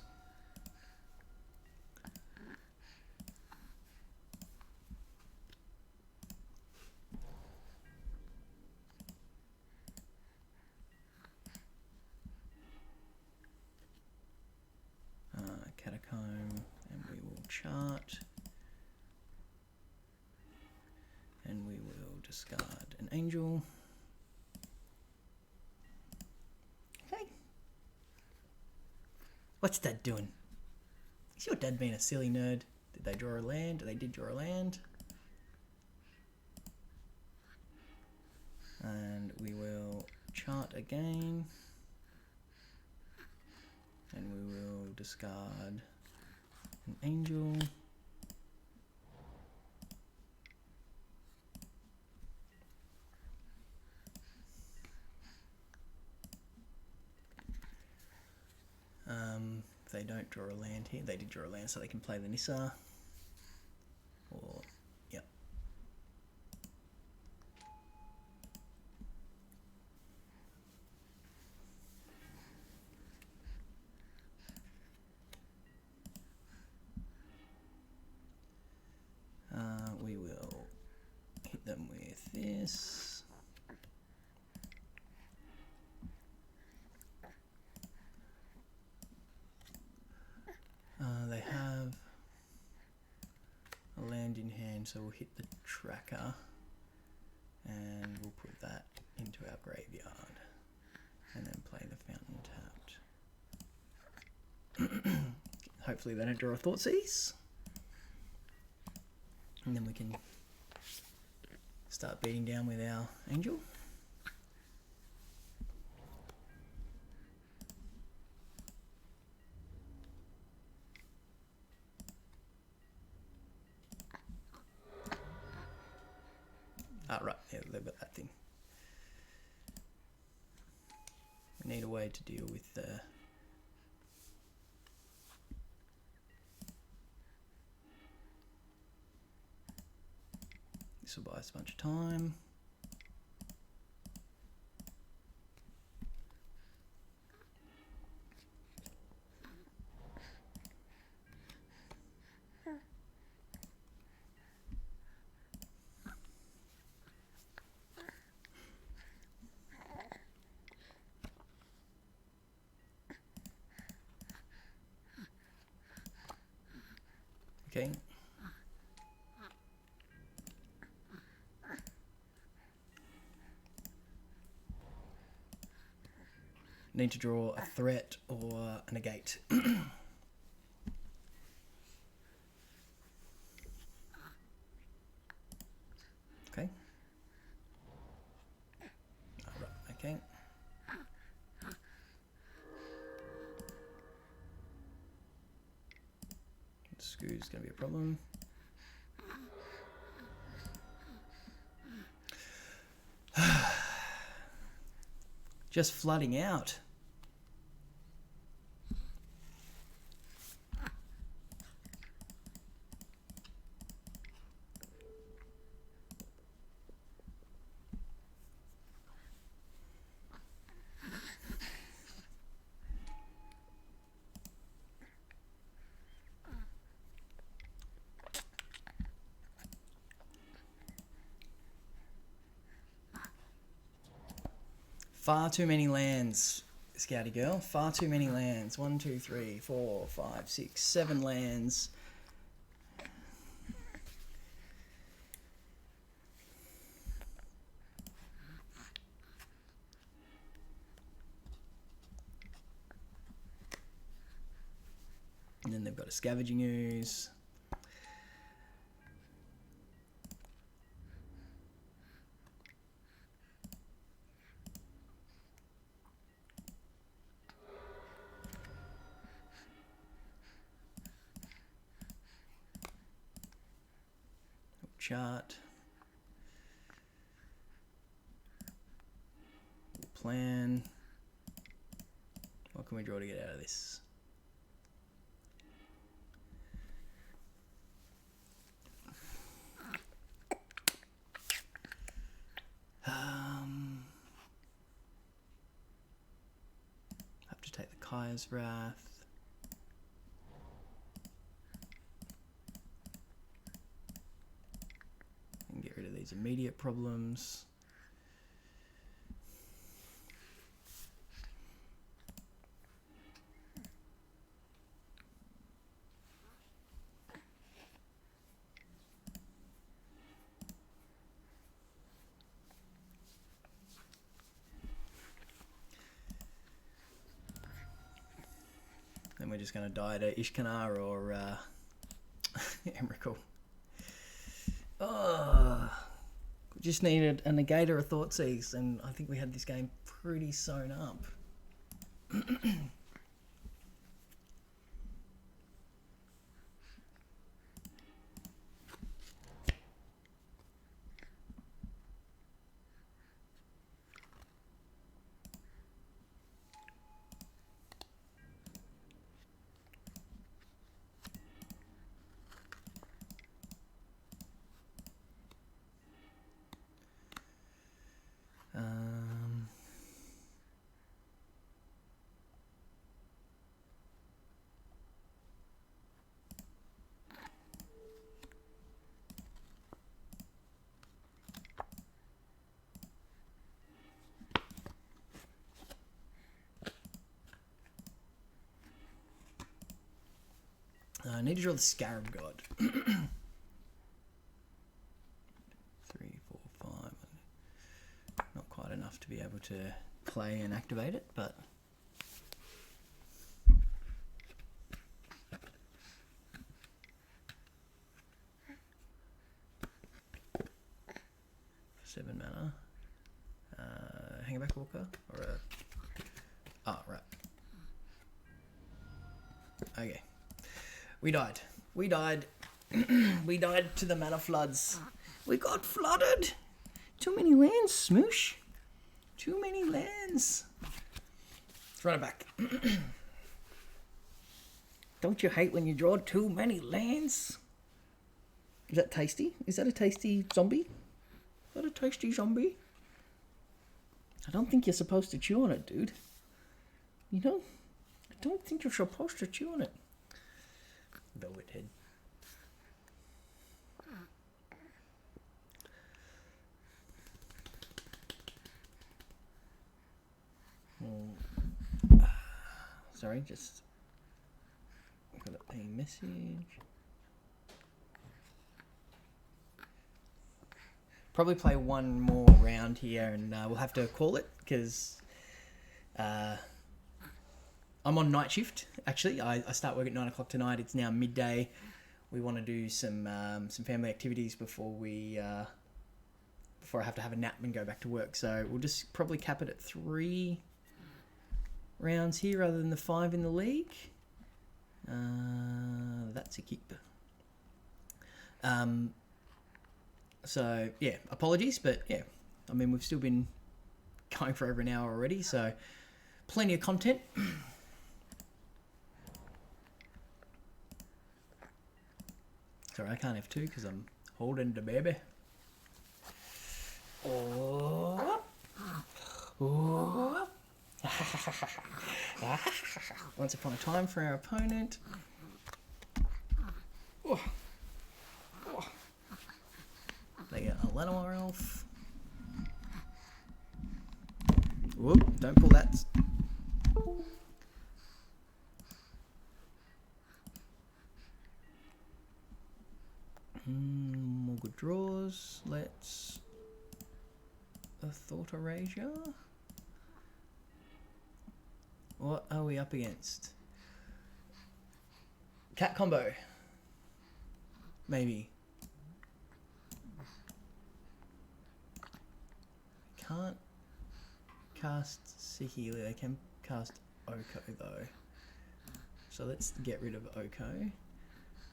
Catacomb, and we will chart. And we will discard an Angel. Okay. What's Dad doing? Is your dad being a silly nerd? Did they draw a land? They did draw a land. And we will chart again. And we will discard an Angel. If they don't draw a land here, they did draw a land, so they can play the Nissa. Or, yep. We will hit them with this. They have a land in hand, so we'll hit the tracker and we'll put that into our graveyard and then play the Fountain tapped. Hopefully they don't draw a Thoughtseize. And then we can start beating down with our Angel. Ah, right, yeah, they've got that thing. We need a way to deal with the... This will buy us a bunch of time. Okay. Need to draw a threat or a negate. Okay. Right, okay. Screw's going to be a problem. Just flooding out. Far too many lands, Scouty girl. Far too many lands. 1, 2, 3, 4, 5, 6, 7 lands. And then they've got a Scavenging Ooze. Chart. Plan. What can we draw to get out of this? Have to take the Kaya's Wrath. And get rid of these immediate problems. Then we're just going to die to Ishkanar or Emrakul. Oh, we just needed a Negator of Thoughtseize, and I think we had this game pretty sewn up. I need to draw the Scarab God. 3, 4, 5. Not quite enough to be able to play and activate it, but... Seven mana. Hangback Walker? Or a... Oh, right. Okay. We died. We died. We died to the mana floods. We got flooded. Too many lands, Smoosh. Too many lands. Let's run it back. Don't you hate when you draw too many lands? Is that tasty? Is that a tasty zombie? Is that a tasty zombie? I don't think you're supposed to chew on it, dude. You know? I don't think you're supposed to chew on it. Velvet head. Sorry, just got a message. Probably play one more round here, and we'll have to call it because I'm on night shift. Actually, I start work at 9 o'clock tonight. It's now midday. We want to do some family activities before I have to have a nap and go back to work. So we'll just probably cap it at 3 rounds here rather than the 5 in the league. That's a keep. So yeah, apologies, but yeah, I mean we've still been going for over an hour already, so plenty of content. Sorry, I can't have 2 because I'm holding the baby. Oh. Oh. Once upon a time for our opponent. Oh. Oh. They get a Lenoir elf. Whoop, don't pull that. More good draws. Let's a Thought Erasure. What are we up against? Cat combo. Maybe. Can't cast Saheeli. They can cast Oko though. So let's get rid of Oko.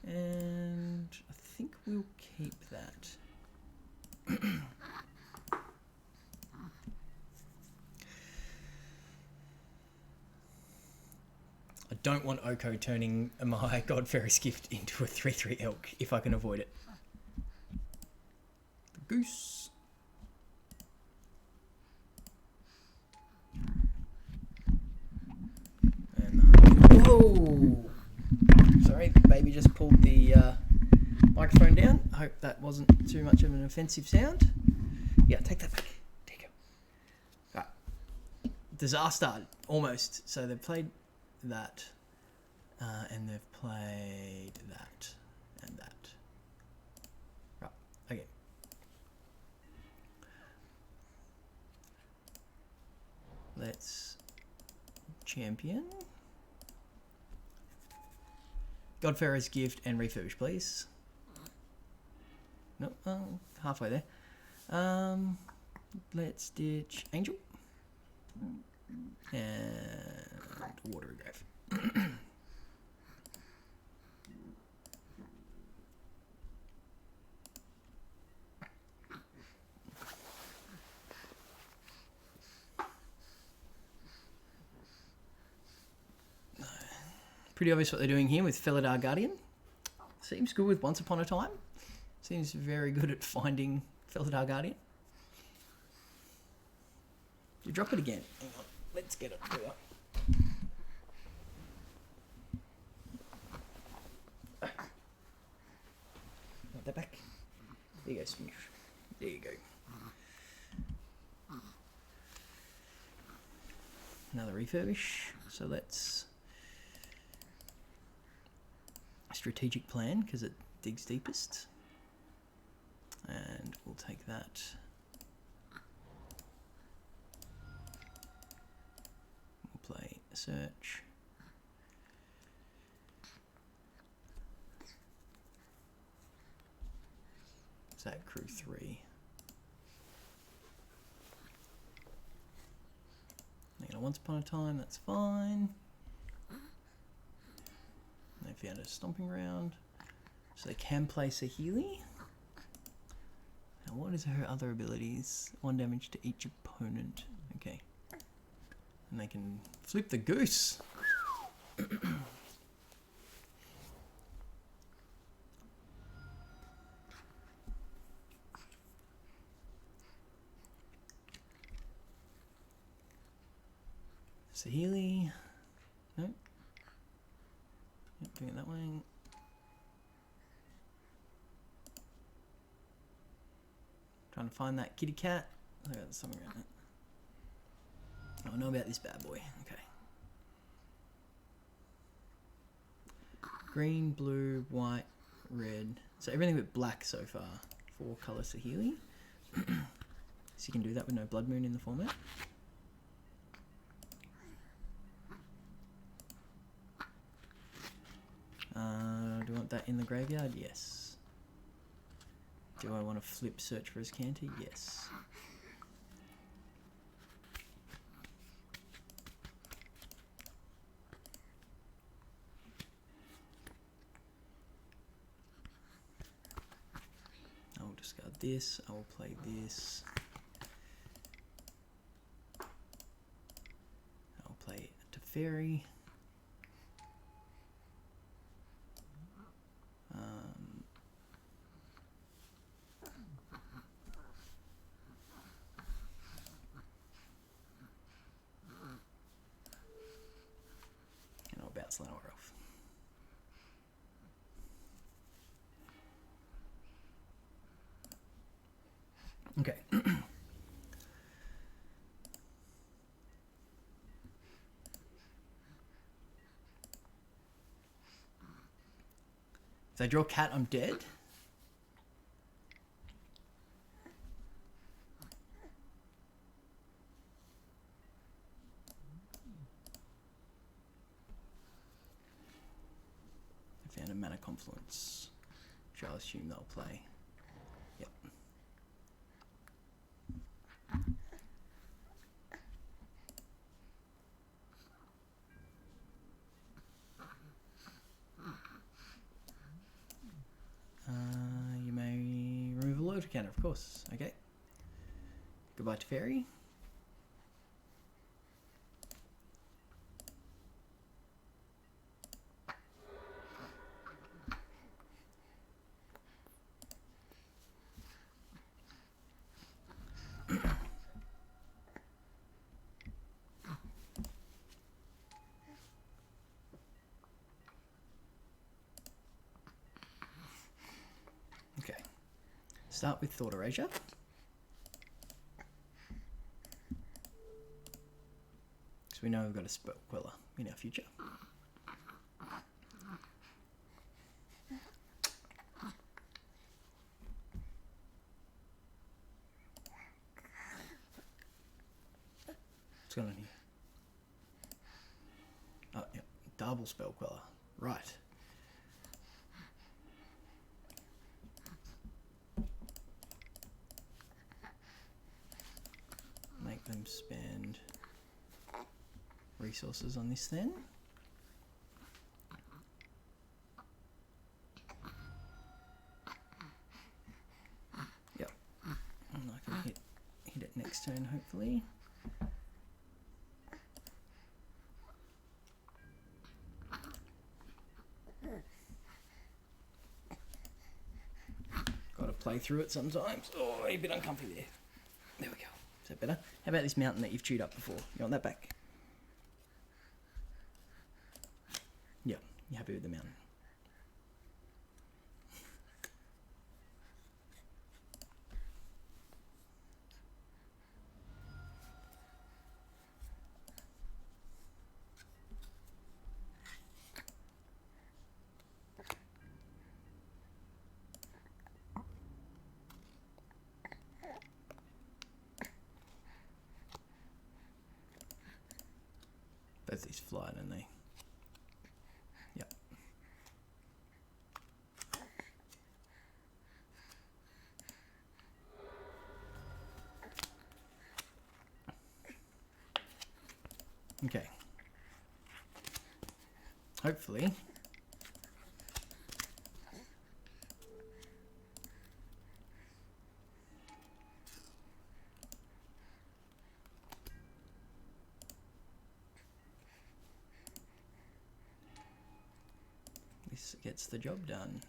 And I think we'll keep that. I don't want Oko turning my God-Pharaoh's Gift into a 3/3 elk if I can avoid it. The goose. And the whoa! Sorry, baby just pulled the microphone down. I hope that wasn't too much of an offensive sound. Yeah, take that back. There you go. Right. Disaster, almost. So they've played that, and they've played that, and that. Right, okay. Let's champion. God-Pharaoh's Gift and refurbish, please. Nope, halfway there. Let's ditch Angel. And Watery Grave. Pretty obvious what they're doing here with Felidar Guardian. Seems good with Once Upon a Time. Seems very good at finding Felidar Guardian. You drop it again. Hang on. Let's get it through. Want that back? There you go, Smoosh. There you go. Another refurbish. So let's strategic plan because it digs deepest. And we'll take that. We'll play search. Is that crew 3? Once upon a time, that's fine. They found a stomping ground. So they can play Saheeli. Now what is her other abilities? 1 damage to each opponent. Okay. And they can flip the goose. Saheeli. Nope. Yep, doing it that way. Trying to find that kitty cat. I got something around it. Oh, I know about this bad boy. Okay. Green, blue, white, red. So everything but black so far. 4 colour Saheeli. So you can do that with no Blood Moon in the format. Do I want that in the graveyard? Yes. Do I want to flip Search for Azcanta? Yes. I will discard this. I will play this. I'll play Teferi. And I'll bounce Llanowar off. Okay. If I draw cat, I'm dead. I found a mana confluence, which I'll assume they'll play. Yep. You may remove a loader counter, of course. Okay. Goodbye to Fairy. Okay. Start with Thought Erasure. So we know we've got a Spell Queller in our future. What's going on here? Oh, yep. Double Spell Queller. Right. Make them spend resources on this then. Yep. And I can hit it next turn, hopefully. Gotta play through it sometimes. Oh, a bit uncomfy there. There we go. Is that better? How about this mountain that you've chewed up before? You want that back? Yeah, you happy with the mountain? Both these fly, don't they? Yep. Okay. Hopefully. This gets the job done.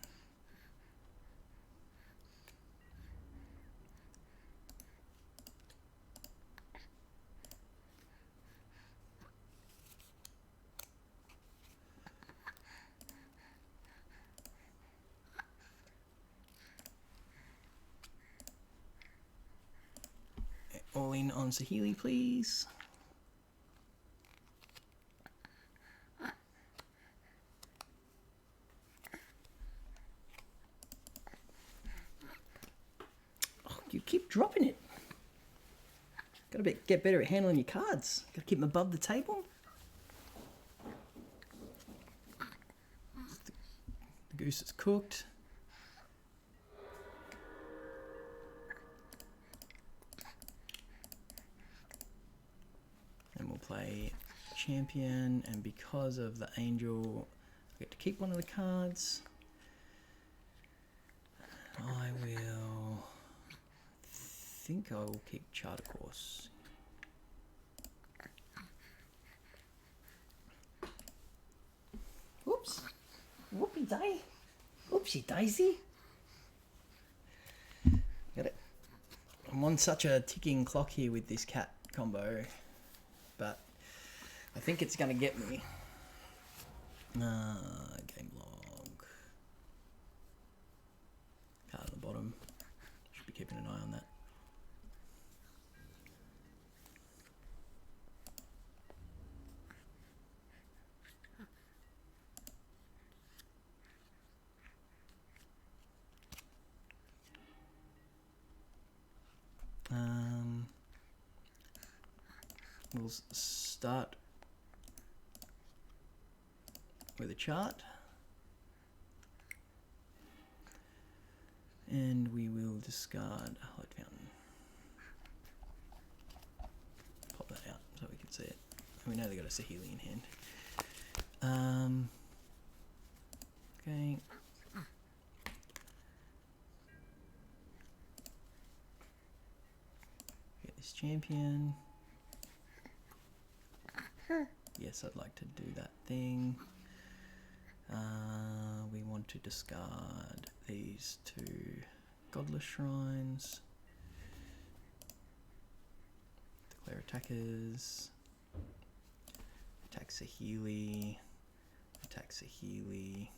All in on Saheeli, please. dropping it. Got to get better at handling your cards. Got to keep them above the table. The goose is cooked. And we'll play champion, and because of the angel, I get to keep one of the cards. I think I will keep charter course. Whoops. Whoopie day. Oopsie daisy. Got it. I'm on such a ticking clock here with this cat combo, but I think it's going to get me. Game log. Card at the bottom. Should be keeping an eye on that. We'll start with a chart, and we will discard a light fountain. Pop that out so we can see it. We know they got a Sahili in hand. Okay. Get this champion. Yes, I'd like to do that thing. We want to discard these two godless shrines. Declare attackers. Attack Sahili. Attack Sahili.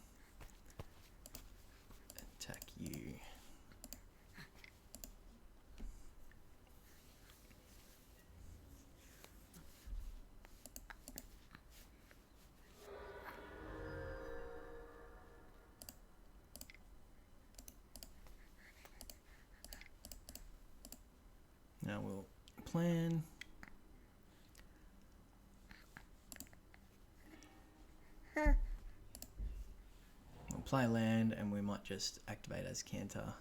Attack you. Now we'll plan. We'll play land, and we might just activate as Cantor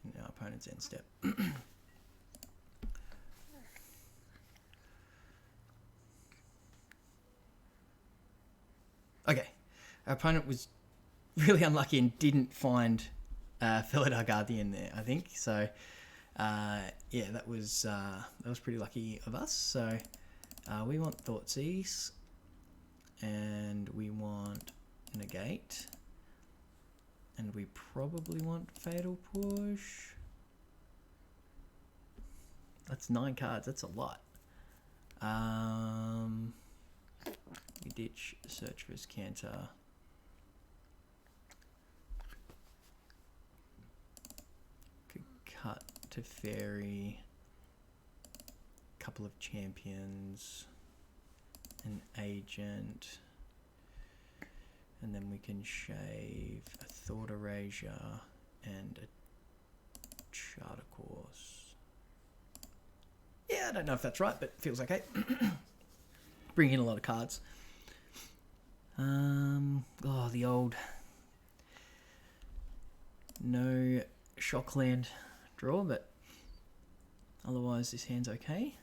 in our opponent's end step. Okay, our opponent was really unlucky and didn't find Felidar Guardian there, I think. So yeah, that was pretty lucky of us. So we want Thoughtseize, and we want Negate, and we probably want Fatal Push. That's 9 cards. That's a lot. We ditch Search for his Cantor. Could cut to Fairy. Couple of champions. An agent. And then we can shave a Thought Erasure and a Charter Course. Yeah, I don't know if that's right, but it feels okay. Bring in a lot of cards. Oh, the old no Shockland draw, but otherwise this hand's okay.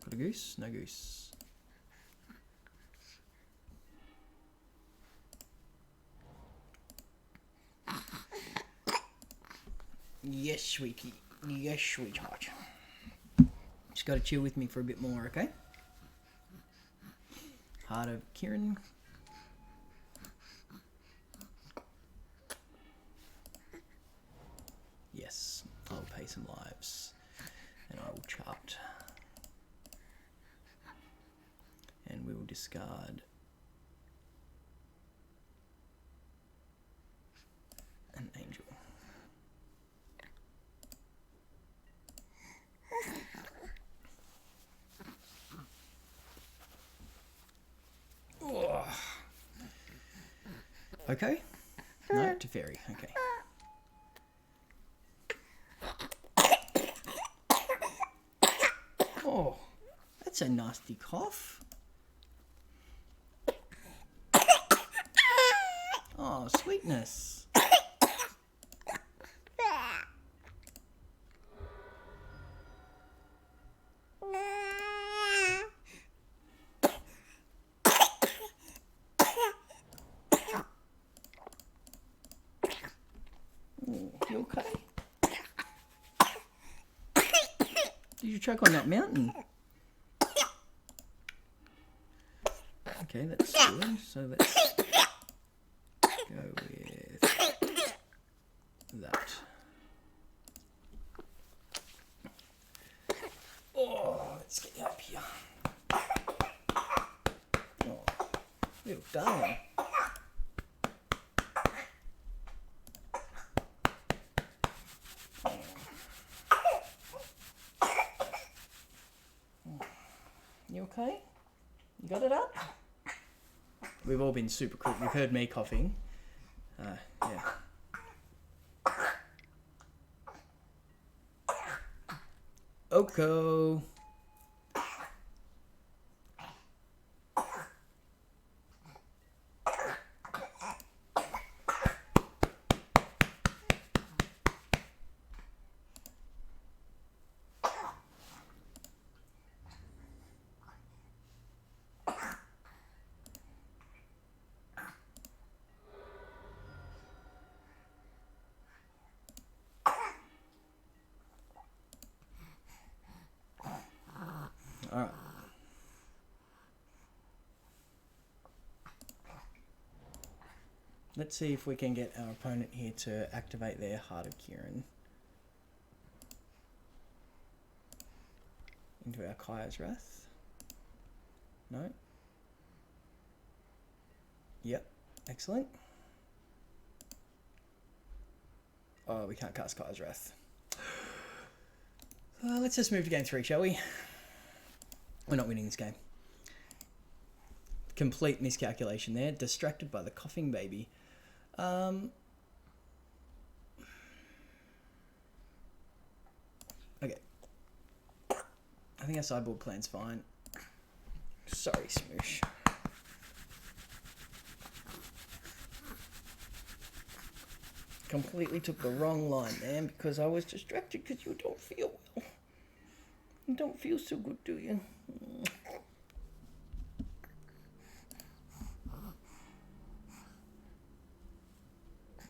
Got a goose? No goose. Yes, sweetie. Yes, sweetheart. Just got to chill with me for a bit more, okay? Heart of Kieran. Yes, I'll pay some lives. And I will chart. And we will discard an angel. Oh. Okay? No, Teferi. Okay. Oh, that's a nasty cough. Oh, sweetness. You okay? Did you choke on that mountain? Okay, that's good. So let's go with that. Oh, let's get you up here. Oh, little darling. You okay? You got it up? We've all been super quick. You've heard me coughing. Yeah. Oko. Alright. Let's see if we can get our opponent here to activate their Heart of Kieran into our Kaya's Wrath. No? Yep. Excellent. Oh, we can't cast Kaya's Wrath. Let's just move to game 3, shall we? We're not winning this game. Complete miscalculation there. Distracted by the coughing baby. Okay. I think our sideboard plan's fine. Sorry, Smoosh. Completely took the wrong line, man, because I was distracted because you don't feel well. You don't feel so good, do you?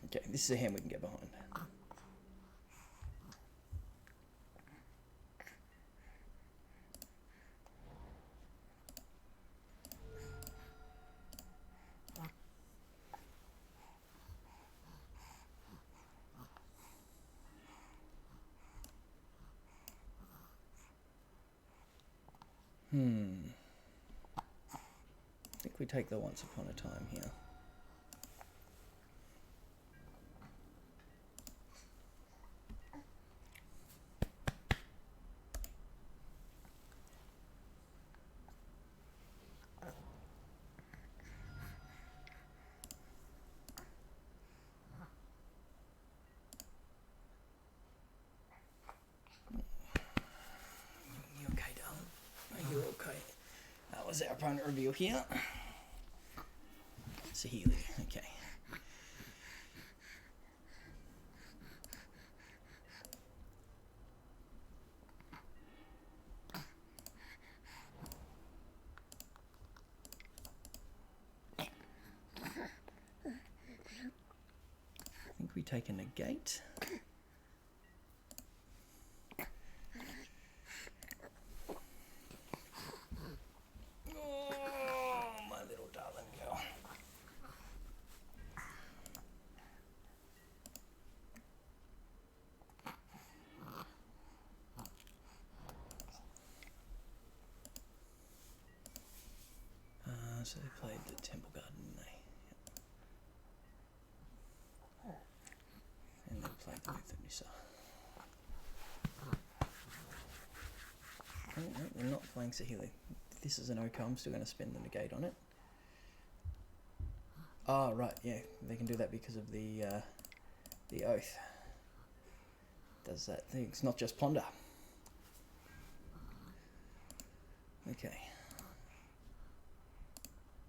Okay, this is a hand we can get behind. I think we take the Once Upon a Time here. You okay, darling? Are you okay? That was our opponent reveal here. Saheeli, okay. I think we take a negate. Oh, my little darling girl. So they played the Temple Garden, didn't they? Yep. And they played the Nissa. Oh, no, they're not playing Saheeli. This is an OK. I'm still going to spend the negate on it. Oh, right, yeah. They can do that because of the oath. Does that thing. It's not just plunder. Okay.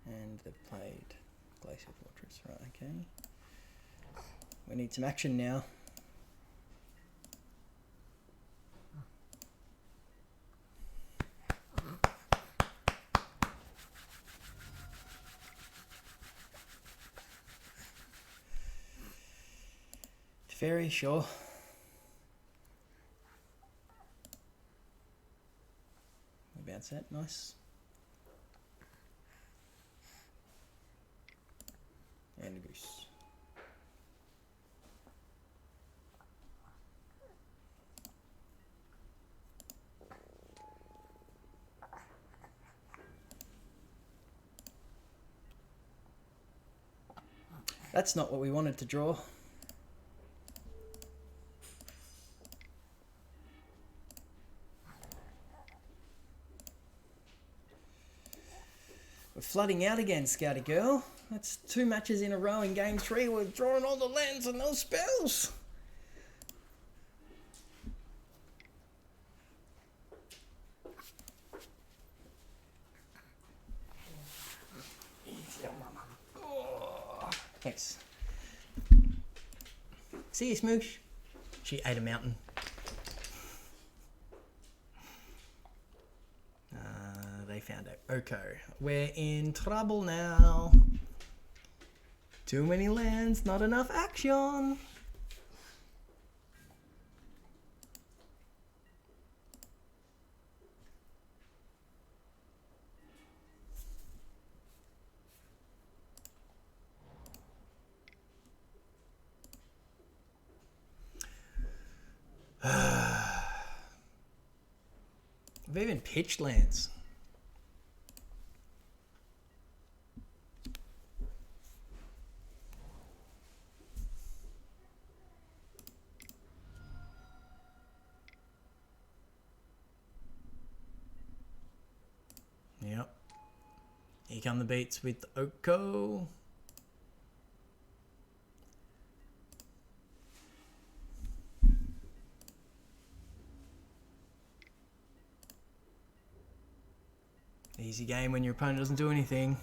And they've played Glacier Fortress. Right, okay. We need some action now. Fairy, sure. We bounce that, nice. And a goose. That's not what we wanted to draw. We're flooding out again, Scouty Girl. That's 2 matches in a row in game 3. We're drawing all the lands and no spells. Oh, thanks. See you, Smoosh. She ate a mountain. They found out. Oko. We're in trouble now. Too many lands, not enough action. We've even pitched lands. Yep. Here come the beats with Oko. Easy game when your opponent doesn't do anything.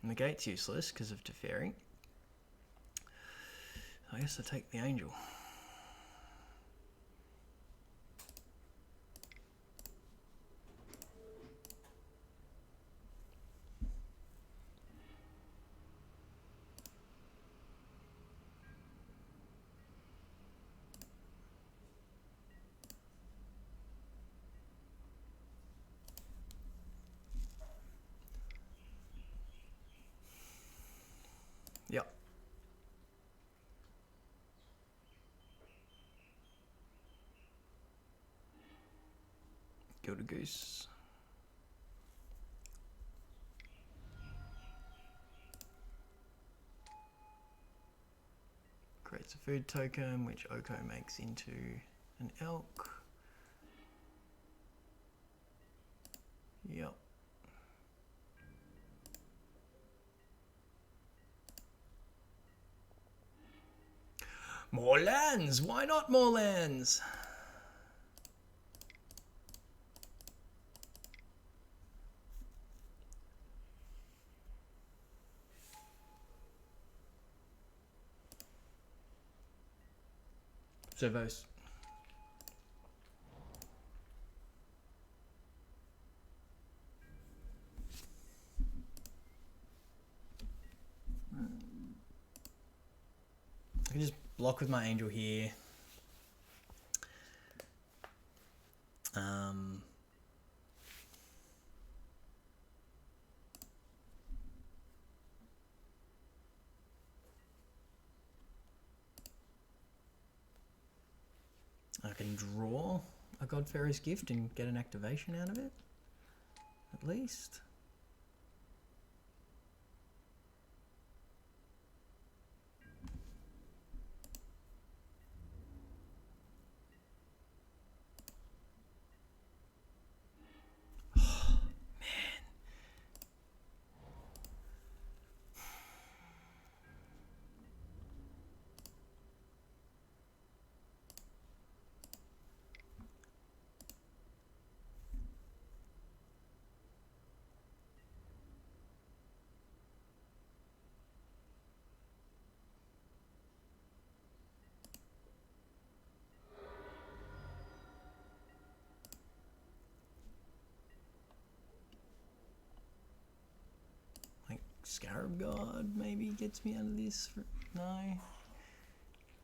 The gate's useless because of Teferi. I guess I take the angel. Yep. Gilded Goose. Creates a food token, which Oko makes into an elk. Yep. More lands! Why not more lands? Servos. I can just block with my angel here. I can draw a God-Pharaoh's Gift and get an activation out of it, at least. Scarab God maybe gets me out of this. No.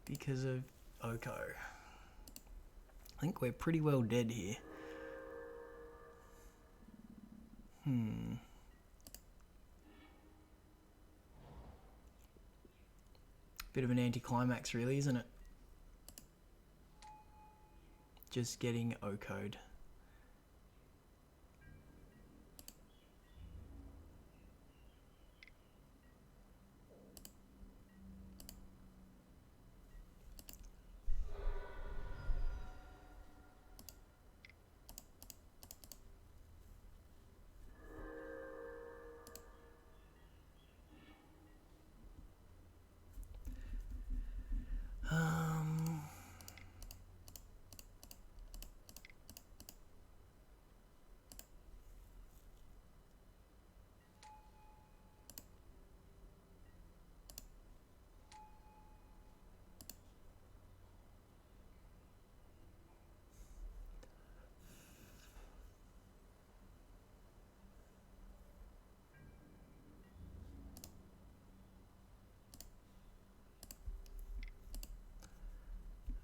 Because of Oko. I think we're pretty well dead here. Bit of an anticlimax really, isn't it? Just getting Oko'd.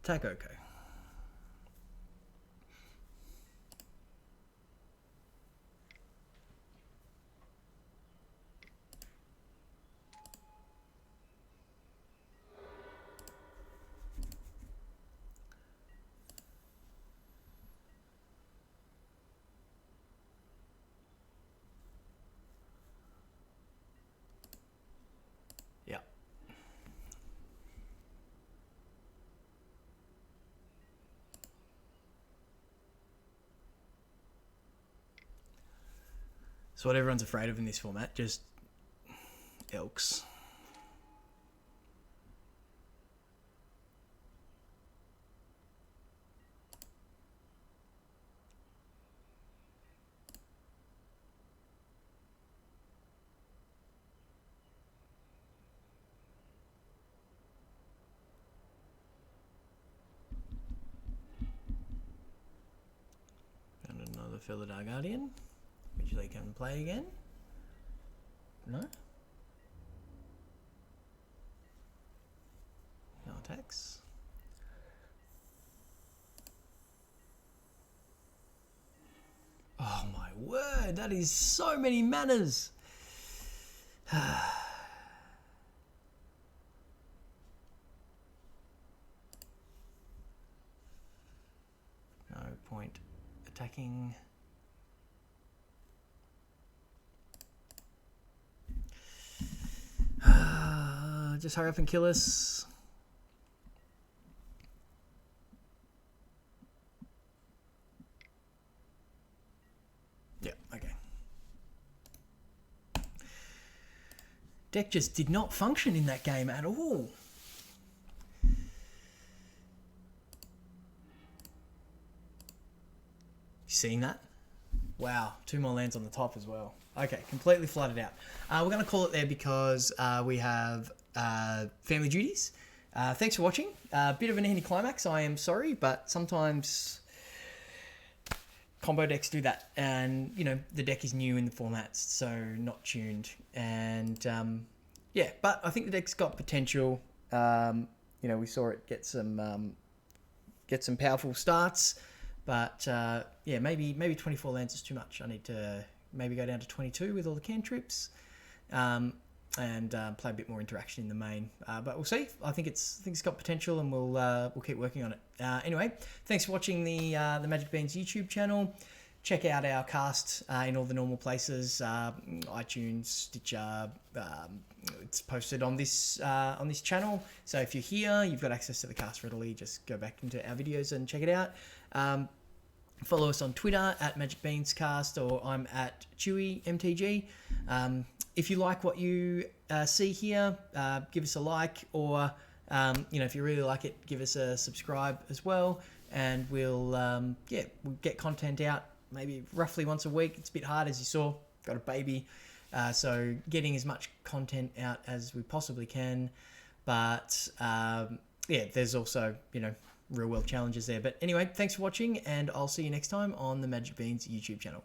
Attack Oko. Yeah. So what everyone's afraid of in this format, just Elks. And another Felidar Guardian, which they can play again. No? No attacks. Oh my word, that is so many manners. No point attacking. Just hurry up and kill us. Yeah, okay. Deck just did not function in that game at all. Seeing that? Wow, 2 more lands on the top as well. Okay, completely flooded out. We're going to call it there because we have family duties. Thanks for watching. Bit of an anticlimax, I am sorry, but sometimes combo decks do that. And, you know, the deck is new in the formats, so not tuned. And, yeah, but I think the deck's got potential. You know, we saw it get some powerful starts. But, yeah, maybe 24 lands is too much. I need to maybe go down to 22 with all the cantrips. and play a bit more interaction in the main. But we'll see. I think it's got potential, and we'll keep working on it. Anyway, thanks for watching the Magic Beans YouTube channel. Check out our cast in all the normal places, iTunes, Stitcher. It's posted on this channel. So if you're here, you've got access to the cast readily. Just go back into our videos and check it out. Follow us on Twitter at Magic Beans Cast, or I'm at Chewy MTG. If you like what you see here, give us a like, or if you really like it, give us a subscribe as well, and we'll get content out maybe roughly once a week. It's a bit hard, as you saw. Got a baby, so getting as much content out as we possibly can. But there's also real world challenges there. But anyway, thanks for watching, and I'll see you next time on the Magic Beans YouTube channel.